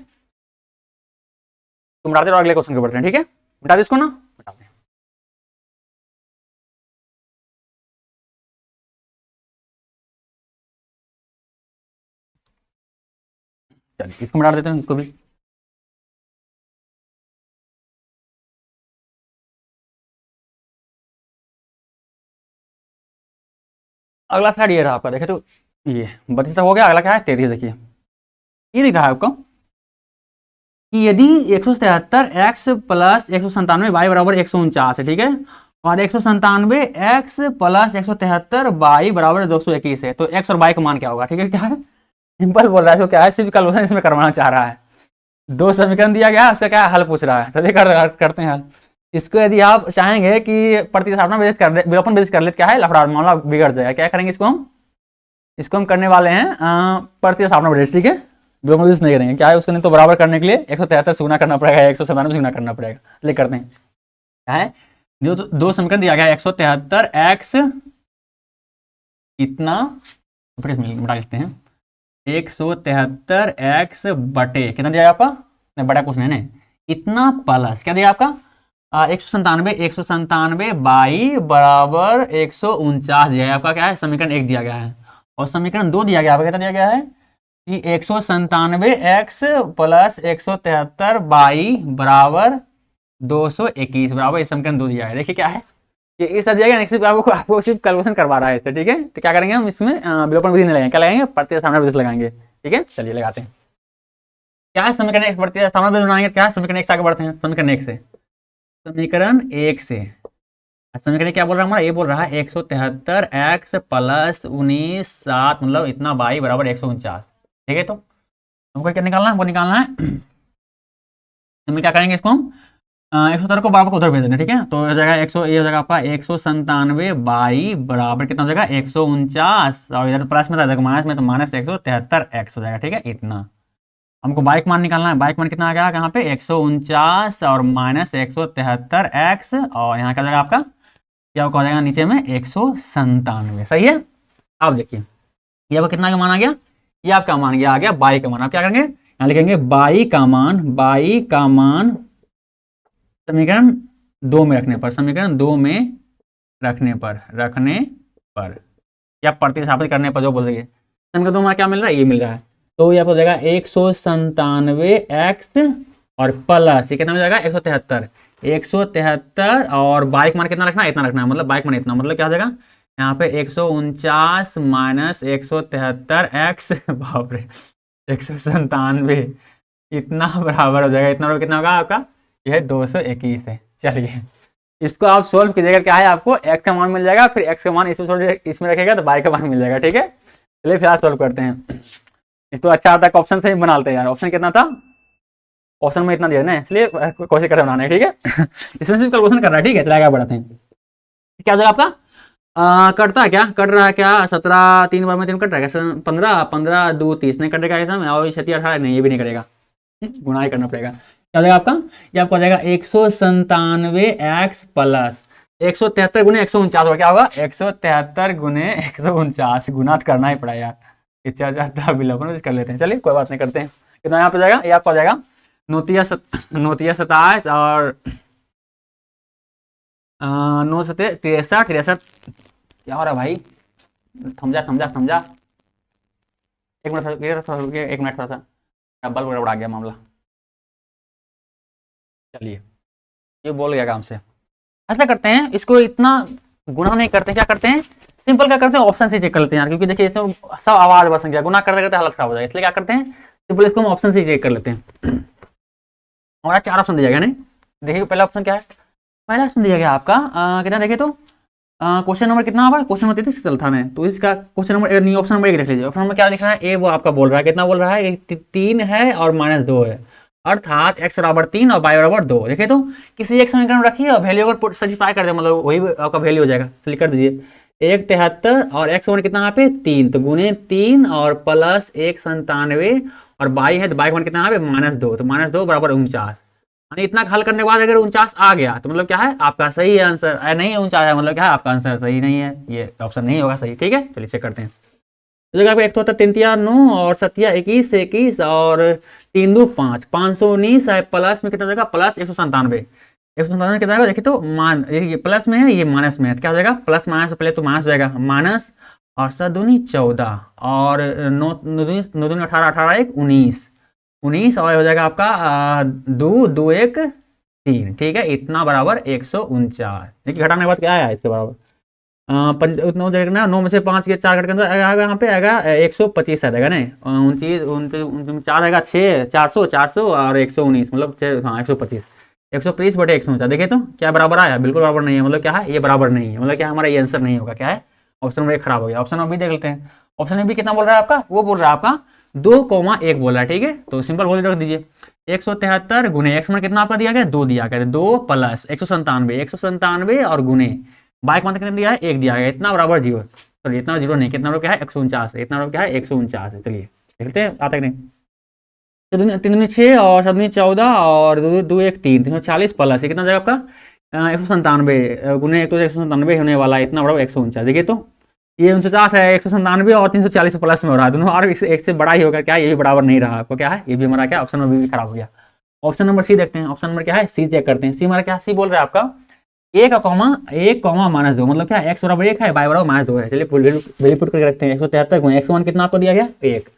S1: तुम बताते रहो, अगले क्वेश्चन के बढ़ते हैं, ठीक है, बता दे इसको ना, बता दें। चलिए इसको बता देते हैं, इसको भी। अगला स्लाइड ये रहा आपका, देखे तो ये 32 तक हो गया, अगला क्या है 33, देखिए ये दिख रहा है आपको कि यदि 177 एक्स प्लस 197 वाई बराबर 149 है, ठीक है, और 197 एक्स प्लस 173 वाई बराबर 221 है, तो एक्स और वाई का मान क्या होगा, ठीक है, क्या है, सिंपल बोल रहा है, इसको क्या है, सिर्फ कैलकुलेशन इसमें करवाना चाह रहा है, दो समीकरण दिया गया है, उसका क्या हल पूछ रहा है, चलिए करते हैं हल। इसको यदि आप चाहेंगे कि प्रतिस्थापना बेस कर दे, विलोपन बेस कर ले, क्या है लफड़ा मामला बिगड़ जाएगा, क्या करेंगे इसको हम करने वाले हैं प्रतिस्थापना बेस, ठीक है, विलोपन बेस नहीं करेंगे, क्या है उसको, नहीं तो बराबर करने के लिए 173 से गुना करना पड़ेगा, 197 से गुना करना पड़ेगा, चलिए करते हैं, क्या है, दो समीकरण दिया गया है, 173 एक्स इतना बटा लिखते हैं, 173 एक्स बटे कितना दिया आपका, नहीं बड़ा कुछ नहीं, इतना प्लस क्या दिया आपका 197 बाई बराबर 149 दिया है आपका, क्या है समीकरण 1 दिया गया है, और समीकरण 2 दिया गया है, कितना दिया गया है कि 197 एक्स प्लस 173 बाई बराबर 221 बराबर, इस समीकरण 2 दिया है, देखिए क्या है कि इस तरह दिया गया, सिर्फ आपको सिर्फ कैलकुलेशन करवा रहा है इससे, ठीक है, तो क्या करेंगे हम इसमें विलोपन विधि नहीं लगाएंगे, क्या लगाएंगे प्रतिस्थापना विधि लगाएंगे, ठीक है, चलिए लगाते हैं, क्या है समीकरण 1 प्रतिस्थापना विधि बनाएंगे, क्या है समीकरण 1 से आगे बढ़ते हैं, समीकरण 1 से, समीकरण क्या बोल रहा है हमारा, ये बोल रहा है 173 एक्स प्लस 19 7 मतलब इतना बाई बराबर 149, ठीक है, तो हमको क्या निकालना है, हमको निकालना है हम क्या करेंगे, इसको हम 173 को बराबर को उधर भेज देंगे, ठीक है, तो ये जगह 100, ये जगह आपका 197 बाई बराबर कितना हो जाएगा 149, और इधर प्लस में था माइनस में, तो माइनस 173 एक्स हो जाएगा, ठीक है, इतना हमको बाइक मान निकालना है, बाइक मान कितना आ गया यहाँ पे 149 और माइनस 173 एक्स, और यहाँ क्या जगह आपका क्या हो जाएगा नीचे में 197, सही है। अब देखिए ये आपका कितना का मान आ गया, ये आपका मान गया आ गया बाई का मान, आप क्या करेंगे यहाँ लिखेंगे बाई का मान समीकरण 2 में रखने पर, समीकरण 2 में रखने पर या प्रतिस्थापित करने पर जो बोल रही है, समीकरण 2 में क्या मिल रहा है, ये मिल रहा है, तो ये आपको देगा 197 एक्स और प्लस ये कितना हो जाएगा 173 और बाइक मान कितना रखना है, इतना रखना है, मतलब बाइक मान इतना, मतलब क्या हो जाएगा यहाँ पे 149 माइनस 173 एक्स बाप रे 197 इतना बराबर हो जाएगा, इतना कितना होगा आपका, यह 221 है। चलिए इसको आप सोल्व कीजिएगा, क्या है आपको एक्स का मान मिल जाएगा, फिर एक्स का मान इसमें रखेगा तो बाई का मान मिल जाएगा, ठीक है, चलिए फिर सोल्व करते हैं। इसको अच्छा आता है ऑप्शन से ही बनाते हैं यार, ऑप्शन कितना था, ऑप्शन में इतना दिया ना, इसलिए कोशिश करें बनाने, ठीक है इसमें सिर्फ कैलकुलेशन कर रहा है, ठीक है, चलिए आगे बढ़ते हैं, क्या हो जाएगा आपका कटता है क्या, कट रहा है क्या 17 3 बार में 3 कट रहा है, 15 15 2 30 नहीं कटेगा इसमें, और 36 18 नहीं, ये भी नहीं करेगा, गुना ही करना पड़ेगा, क्या हो जाएगा आपका, ये आपको हो जाएगा 197 एक्स प्लस 173 गुने 149 होगा, क्या होगा 173 गुने 149, गुना तो करना ही पड़ा यार, इच्छा विलोपन कर लेते हैं, चलिए कोई बात नहीं करते हैं, कितना यहाँ पे जाएगा, ये आपका जाएगा 27 और 9 63 क्या हो रहा है भाई, समझा एक मिनट थोड़ा सा बल्ब उड़ा गया मामला, चलिए ये बोल गया काम से, ऐसा करते हैं इसको इतना गुना नहीं करते, क्या करते हैं सिंपल क्या करते हैं ऑप्शन से चेक कर लेते हैं यार, क्योंकि देखिए इसमें सब आवाज बस गया, गुना करते करते हालत खराब हो जाएगा, इसलिए क्या करते हैं सिंपल इसको हम ऑप्शन से चेक कर लेते हैं। हमारा 4 ऑप्शन दिया गया नहीं, देखिए पहला ऑप्शन क्या है, पहला ऑप्शन दिया गया आपका कितना देखे तो क्वेश्चन नंबर कितना हुआ, क्वेश्चन नंबर 33 चल था ना, तो इसका क्वेश्चन नंबर ऑप्शन नंबर 1 देख लीजिए, ऑप्शन नंबर क्या लिख रहा है, ए वो आपका बोल रहा है कितना बोल रहा है 3 है और -2 है, अर्थात x बराबर 3 और y बराबर 2, देखिए तो किसी एक समीकरण रखिए और वैल्यू अगर सब्स्टिट्यूट कर दे मतलब वही आपका वैल्यू हो जाएगा, चलिए कर दीजिए 173 और x वन कितना यहाँ पे 3, तो गुने 3 और प्लस 197 और y है तो y वन कितना यहाँ पे -2, तो -2 बराबर 49, यानी इतना हल करने के बाद अगर 49 आ गया तो मतलब क्या है आपका सही है आंसर, नहीं 49 है मतलब क्या है आपका आंसर सही नहीं है, ये ऑप्शन नहीं होगा सही। ठीक है, चलिए चेक करते हैं। तो जगह पे एक तो होता है 3 तिया 9 और 7 तिया 21 21 और 3 2 5 519 है, प्लस में कितना हो जाएगा प्लस 197। 197 कितना आएगा देखिए, तो मान ये प्लस में है ये माइनस में है, तो क्या हो जाएगा प्लस माइनस, पहले तो माइनस हो जाएगा माइनस, और 7 दूनी 14 और 9 दूनी 18 18 1 19 19 और हो जाएगा आपका 2 2 1 3। ठीक है, इतना बराबर 149। देखिए घटाने के बाद क्या आया इसके बराबर उतना देखना, 9 में से 5 के 4 घट के अंदर आएगा, यहाँ पे आएगा 125 आएगा ना, 29 29 4 आएगा 6 400 400 और 119 मतलब हाँ 125 125 बटे 149। देखिए तो क्या बराबर आया, बिल्कुल बराबर नहीं है, मतलब क्या है ये बराबर नहीं है, मतलब क्या हमारा ये आंसर नहीं होगा, क्या है ऑप्शन नंबर 1 खराब हो गया। ऑप्शन नंबर बी देख लेते हैं। ऑप्शन नंबर बी कितना बोल रहा है आपका, वो बोल रहा है आपका 2,1 बोल रहा है। ठीक है, तो सिंपल वैल्यू रख दीजिए 173 गुने एक्स में कितना आपका दिया गया 2 दिया गया, 2 प्लस 197 और गुने बाइक मान कितना दिया है 1 दिया गया, इतना बराबर 0, सॉरी इतना 0 नहीं, कितना बराबर क्या है 149, इतना बराबर क्या है 149 है। चलिए देखते हैं आता कि नहीं। 3 दूनी 6 और 7 दूनी 14 और 2 2 1 3 340 प्लस ये कितना जाएगा आपका 197 गुने 1 तो 197 होने वाला है, इतना बराबर 149। देखिए तो ये 49 है, 197 और 340 प्लस में हो रहा है, दोनों और एक से बड़ा ही होगा, क्या ये भी बराबर नहीं रहा आपको, क्या है ये भी हमारा क्या ऑप्शन नंबर भी खराब हो गया। ऑप्शन नंबर सी देखते हैं। ऑप्शन नंबर क्या है सी चेक करते हैं। सी हमारा क्या सी बोल रहा है आपका 1 कॉमा माइनस 2 मतलब क्या एक्स बराबर 1 है, वाई बराबर माइनस 2 है। चलिए वैल्यू पुट करके रखते हैं 173 गुणे एक्स वन कितना आपको दिया गया 1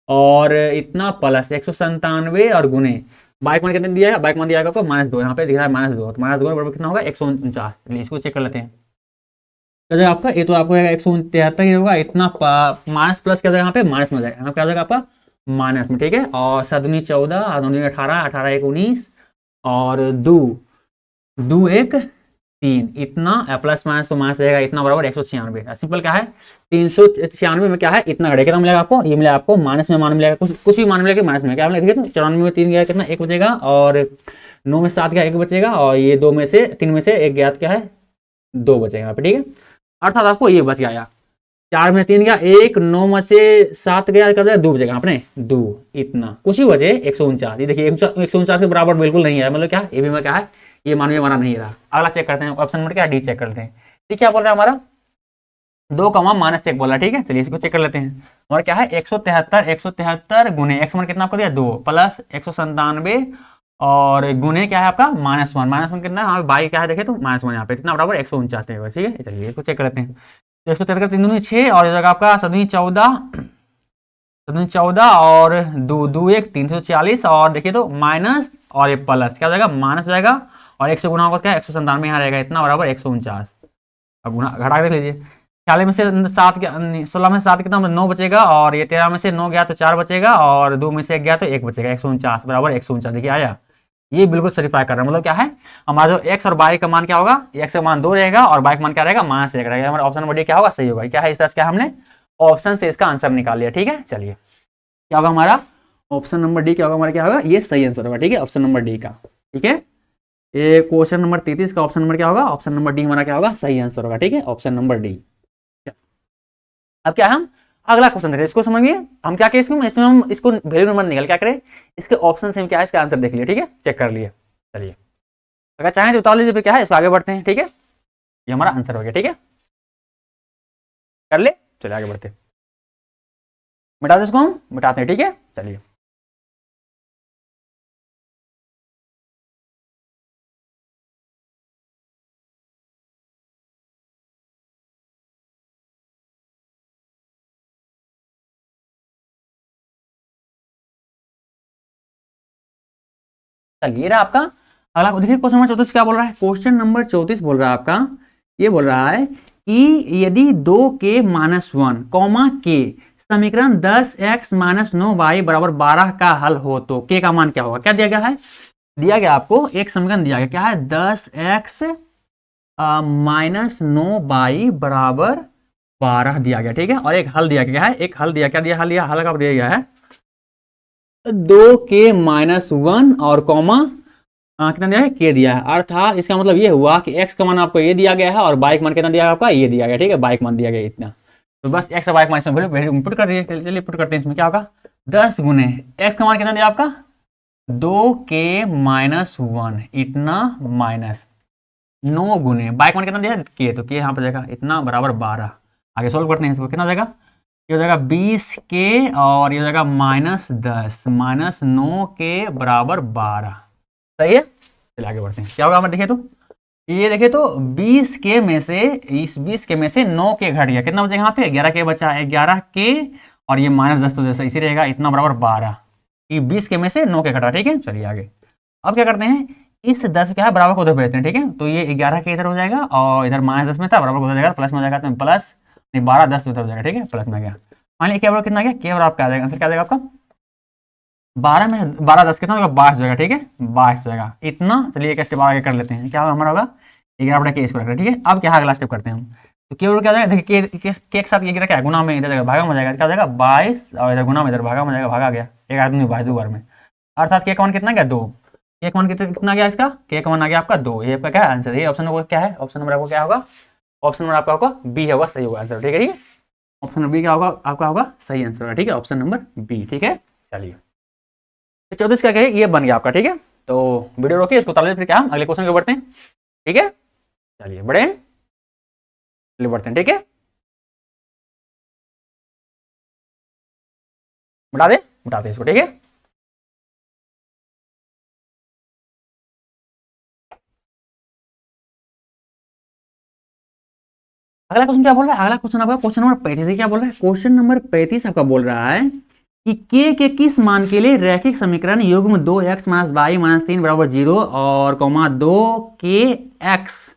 S1: और इतना प्लस 197 और गुणे बाइक मान कितने दिया है, बाइक मान दिया आपको -2, यहाँ पे दिख रहा है -2, तो -2 बराबर कितना होगा 149। चलिए इसको चेक कर लेते हैं। क्या जाएगा आपका, ये तो आपको 173 ही होगा, इतना माइनस प्लस क्या जाएगा यहाँ पे माइनस में जाएगा, यहाँ क्या जाएगा आपका माइनस में। ठीक है, और 7 दूनी 14 और 9 दूनी 18 18 1 19 और 2 2 1 3 इतना प्लस माइनस तो माइनस रहेगा, इतना बराबर 196। सिंपल क्या है 396 में क्या है इतना घटेगा, कितना मिलेगा आपको, ये मिलेगा आपको माइनस में मान मिलेगा, कुछ भी मान मिलेगा माइनस में क्या मिलेगा। देखिए तो 94 में 3 गया कितना 1 बचेगा, और 9 में 7 गया 1 बचेगा, और ये 2 में से 3 में से 1 गया क्या है 2 बचेगा यहाँ पे। ठीक है, अर्थात आपको ये बच गया 4 में 3 गया 1, 9 में से 7 गया क्या 2 बचेगा आपने 2, इतना कुछ ही बचे 149। ये देखिए 149 के बराबर बिल्कुल नहीं है, मतलब क्या ये भी मैं क्या है ये मानवीय हमारा नहीं रहा। अगला चेक करते हैं ऑप्शन नंबर क्या डी चेक करते हैं। ठीक क्या बोल रहा है हमारा 2 -1 बोला। ठीक है, चलिए इसको चेक कर लेते हैं। और क्या है 173 गुने एक्स वन कितना आपको दिया 2 प्लस 197 और गुने क्या है आपका -1 कितना है बाई क्या है देखे तो -1 यहाँ पे कितना बराबर 149। ठीक है, चलिए इसको चेक कर लेते हैं। तो 173 3 दूनी 6 और जगह आपका 7 14 और 2 2 1 340 और देखिए तो माइनस और ये प्लस क्या हो जाएगा माइनस हो जाएगा, और 1 से गुना होगा क्या 197 यहाँ रहेगा, इतना बराबर 149। अब गुना घटा देख लीजिए 40 में से 7 16 में से 7 कितना 9 बचेगा, और ये 13 में से 9 गया तो 4 बचेगा, और 2 में से 1 गया तो 1 बचेगा, 149 बराबर 149। देखिए आया, ये बिल्कुल सेटिफाई कर रहा है, मतलब क्या है हमारा जो एक्स और बाई का मान क्या होगा, एक्स का मान 2 रहेगा और बाई का मान क्या रहेगा -1 रहेगा। हमारा ऑप्शन नंबर डी क्या होगा सही होगा। क्या है इस तरह से क्या हमने ऑप्शन से इसका आंसर निकाल लिया। ठीक है, चलिए क्या होगा हमारा ऑप्शन नंबर डी क्या होगा हमारा क्या होगा ये सही आंसर होगा। ठीक है, ऑप्शन नंबर डी का। ठीक है, ये क्वेश्चन नंबर 33 का ऑप्शन नंबर क्या होगा, ऑप्शन नंबर डी हमारा क्या होगा सही आंसर होगा। ठीक है, ऑप्शन नंबर डी। अब क्या हम अगला क्वेश्चन देखते हैं, इसको समझिए हम क्या करें इसमें हम इसको वैल्यू नंबर निकल क्या करें, इसके ऑप्शन से हम क्या है इसका आंसर देख लिया। ठीक है, चेक कर लिए। चलिए अगर चाहें तो उतार लीजिए, क्या है इसको आगे बढ़ते हैं। ठीक है, ये हमारा आंसर हो गया। ठीक है, कर ले, चलिए आगे बढ़ते हैं। मिटाते इसको हम मिटाते हैं। ठीक है, चलिए चलिए रहा आपका अगला देखिए क्वेश्चन नंबर 34 क्या बोल रहा है। क्वेश्चन नंबर 34 बोल रहा है आपका, ये बोल रहा है कि यदि 2k-1 कॉमा के समीकरण 10x - 9y = 12 का हल हो तो k का मान क्या होगा। क्या दिया गया है, दिया गया आपको एक समीकरण दिया गया क्या है 10x - 9y = 12 दिया गया। ठीक है, और एक हल दिया गया है, एक हल दिया क्या दिया हल का दिया गया है 2k-1 और कॉमा कितना दिया है के दिया है। अर्थात इसका मतलब ये हुआ कि x का मान आपको ये दिया गया है और बाइक मान कितना दिया है आपका ये दिया गया। ठीक है, बाइक मान दिया गया इतना, तो बस x और बाइक मान इसमें वैल्यू पुट कर दिए। चलिए पुट करते हैं, इसमें क्या होगा 10 गुने x का मान कितना दिया आपका 2k-1 इतना माइनस 9 गुने बाइक वन कितना दिया के, तो के यहाँ पर जाएगा इतना बराबर 12। आगे सोल्व करते हैं इसको, कितना हो जाएगा, ये हो जाएगा 20k और ये हो जाएगा -10 -9 के बराबर 12। सही है, चलिए आगे बढ़ते हैं। क्या होगा हमारे, देखिए तो ये देखिए तो 20 के में से, इस 20 के में से 9 के घट गया, कितना बचेगा यहाँ पे 11 के बचा, 11 के और ये -10 तो जैसा इसी रहेगा, इतना बराबर 12। ये 20 के में से 9 के घटा, ठीक है। चलिए आगे, अब क्या करते हैं, इस 10 क्या है बराबर को उधर भेजते हैं, ठीक है। तो ये 11 के इधर हो जाएगा और इधर -10 में था, बराबर को उधर जाएगा, प्लस में हो जाएगा, तो प्लस नहीं 12 10 उधर हो जाएगा, ठीक है, प्लस में गया। मान लीजिए क्या बराबर कितना गया, के बराबर क्या आ जाएगा, आंसर क्या आ जाएगा आपका 12 में 12 10 कितना होगा 22 जाएगा, ठीक है 22 जाएगा इतना। चलिए एक स्टेप आगे कर लेते हैं, क्या हमारा होगा 11 बटा के स्क्वायर, ठीक है। अब क्या अगला स्टेप करते हैं हम, तो के बराबर क्या हो जाएगा, देखिए के के साथ ये क्या गुना में इधर भागा में जाएगा, क्या हो जाएगा 22 और इधर गुना में इधर भागा में जाएगा, भागा गया, एक आदमी 22 बार में, अर्थात के कौन कितना गया 2, के कौन कितना गया इसका, के कौन आ गया आपका 2। ये आपका क्या है आंसर, ये ऑप्शन नंबर क्या है, ऑप्शन नंबर आपको क्या होगा, ऑप्शन नंबर आपका होगा बी होगा, सही होगा आंसर, ठीक है। ऑप्शन नंबर बी क्या होगा आपका, होगा सही आंसर होगा, ठीक है, ऑप्शन नंबर बी, ठीक है। चलिए 34 क्या कहे, ये बन गया आपका, ठीक है। तो वीडियो रोकिए, इसको ताले, फिर क्या हम अगले क्वेश्चन को बढ़ते हैं, ठीक है। चलिए बढ़े, चलिए बढ़ते हैं, ठीक है। बता दे इसको, ठीक है। अगला क्वेश्चन क्या बोल रहा है, अगला क्वेश्चन आपका क्वेश्चन नंबर 35 क्या बोल रहा है, क्वेश्चन नंबर 35 आपका बोल रहा है कि के किस मान के लिए रैखिक समीकरण युग्म 2x - y - 3 बराबर 0 और 2k(x)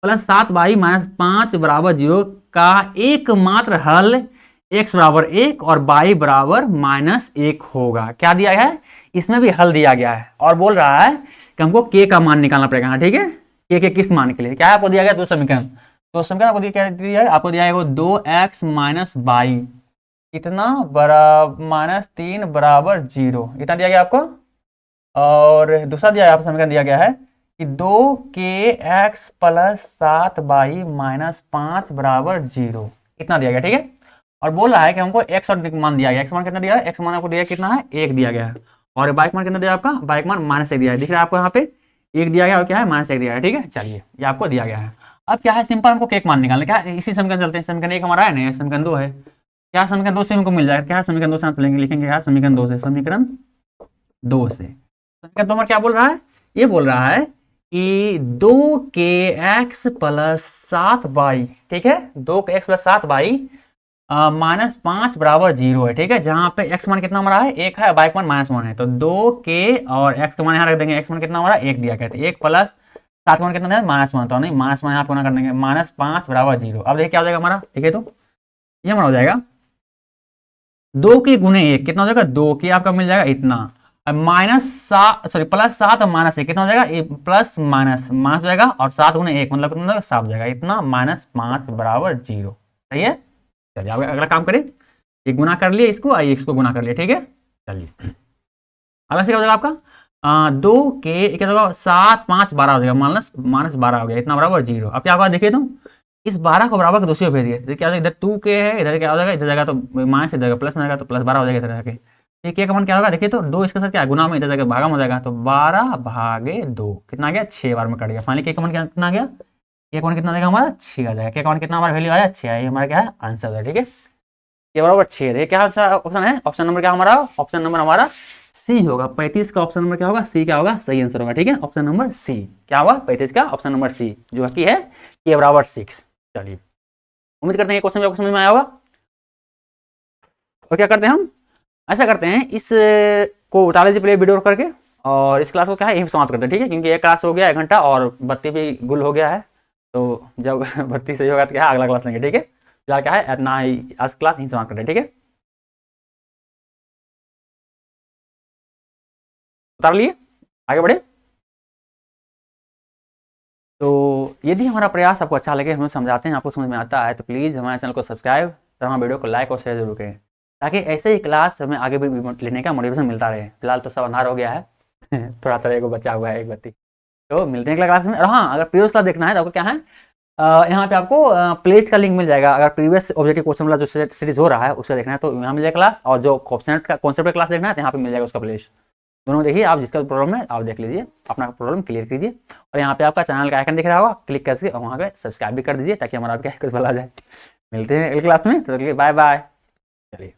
S1: + 7y - 5 बराबर 0 का एकमात्र हल x बराबर 1 और y बराबर -1 होगा। क्या दिया गया है, इसमें भी हल दिया गया है और बोल रहा है कि हमको k का मान निकालना पड़ेगा, ठीक है। के किस मान के लिए, क्या आपको दिया गया दो समीकरण, तो समीकरण आपको क्या दिया है, आपको दिया है 2x - y इतना बराबर -3 बराबर 0 इतना दिया गया आपको, और दूसरा दिया आपको समीकरण दिया गया है कि 2k(x) + 7y - 5 बराबर 0 इतना दिया गया, ठीक है। और बोल रहा है कि हमको x और मान दिया गया, x मान कितना दिया है, x मान आपको दिया कितना है 1 दिया गया है, और बाइक मान कितना दिया आपका, बाइक मान -1 दिया है, दिख रहा है आपको यहाँ पे 1 दिया गया और क्या है -1 दिया है, ठीक है। चलिए ये आपको दिया गया है। अब क्या है, सिंपल हमको केक मान निकालना, क्या इसी समीकरण चलते हैं, समीकरण 1 हमारा है नहीं, समीकरण 2 है, क्या समीकरण 2 से हमको मिल जाएगा, क्या समीकरण 2 से चलेंगे, लिखेंगे क्या समीकरण 2 से, समीकरण 2 से, समीकरण 2 में क्या बोल रहा है, ये बोल रहा है कि 2k(x) + 7y, ठीक है, 2k(x) + 7y -5 बराबर 0 है, ठीक है। जहां पे x मान कितना हमारा है 1 है, y मान -1 है, तो 2k और x का मान यहाँ रख देंगे, x मान कितना हमारा 1 दिया गया, 1 + 7 मान कितना है -1, तो नहीं -1 यहाँ पे ना कर देंगे, -5 बराबर 0। अब देखिए क्या हो जाएगा हमारा, देखिए तो ये हमारा हो जाएगा 2 के गुने 1 कितना हो जाएगा 2 के आपका मिल जाएगा इतना, -7 सॉरी +7 और -1 कितना हो जाएगा प्लस माइनस हो जाएगा, और 7 गुने 1 मतलब कितना 7 हो जाएगा इतना, -5 बराबर 0, सही है। चलिए अगला काम करें, ये गुना कर लिए इसको, आइए इसको गुना कर लिए, ठीक है। चलिए अगला से क्या हो जाएगा आपका 2 के क्या होगा 7 5 12 हो जाएगा, -12 हो गया इतना बराबर 0। अब क्या होगा देखिए तो इस 12 को बराबर के दूसरे भेज दिए, क्या इधर 2 के है, इधर क्या हो जाएगा, इधर जाएगा तो माइनस, इधर प्लस में जाएगा तो +12 हो जाएगा इधर जाके, ठीक है। का मान क्या होगा देखिए तो 2 इसके साथ क्या गुना में इधर जाकर भागा में हो जाएगा, तो 12/2 कितना गया 6 बार में कट गया, फाइनली के का मान कितना गया, के का मान कितना देगा हमारा 6 आ जाएगा, के का मान कितना हमारा वैल्यू आया 6 है, ये हमारा क्या है आंसर है, ठीक है। के बराबर 6 है, क्या ऑप्शन है, ऑप्शन नंबर क्या हमारा, ऑप्शन नंबर हमारा सी होगा, 35 का ऑप्शन नंबर क्या होगा, सी क्या होगा सही आंसर होगा, ठीक है। ऑप्शन नंबर सी क्या होगा 35 का ऑप्शन नंबर सी जो कि है के बराबर 6। चलिए उम्मीद करते हैं क्वेश्चन आपको समझ में आया होगा। और क्या करते हैं हम, ऐसा करते हैं इस को उतार लीजिए प्ले वीडियो करके, और इस क्लास को क्या है यही समाप्त करते हैं, ठीक है, क्योंकि एक क्लास हो गया 1 घंटा और बत्ती भी गुल हो गया है, तो जब बत्ती सही होगा तो क्या है अगला क्लास लेंगे, ठीक है। फिलहाल क्या है इतना ही आज क्लास यही समाप्त करते हैं, ठीक है। उतार लिए आगे बढ़े। तो यदि हमारा प्रयास आपको अच्छा लगे, हम समझाते हैं आपको समझ में आता है, तो प्लीज़ हमारे चैनल को सब्सक्राइब और हमारे वीडियो को लाइक और शेयर जरूर करें, ताकि ऐसे ही क्लास हमें आगे भी लेने का मोटिवेशन मिलता रहे। फिलहाल तो सब अंधार हो गया है थोड़ा थोड़ा एक बचा हुआ है एक बत्ती, तो मिलते हैं अगला क्लास में। और हाँ अगर प्रीवियस क्लास देखना है तो आपको क्या है यहाँ पे आपको प्लेलिस्ट का लिंक मिल जाएगा, अगर प्रीवियस ऑब्जेक्टिव क्वेश्चन वाला जो सीरीज हो रहा है उसका देखना है तो यहाँ मिल जाएगा क्लास, और जो कॉन्सेप्ट का क्लास देखना है तो यहाँ पे मिल जाएगा उसका प्लेलिस्ट। दोनों देखिए, आप जिसका प्रॉब्लम है आप देख लीजिए, अपना प्रॉब्लम क्लियर कीजिए। और यहाँ पे आपका चैनल का आइकन दिख रहा होगा, क्लिक करके और वहाँ पे सब्सक्राइब भी कर दीजिए ताकि हमारा आपके कुछ भला जाए। मिलते हैं अगली क्लास में, तो बाय बाय। चलिए।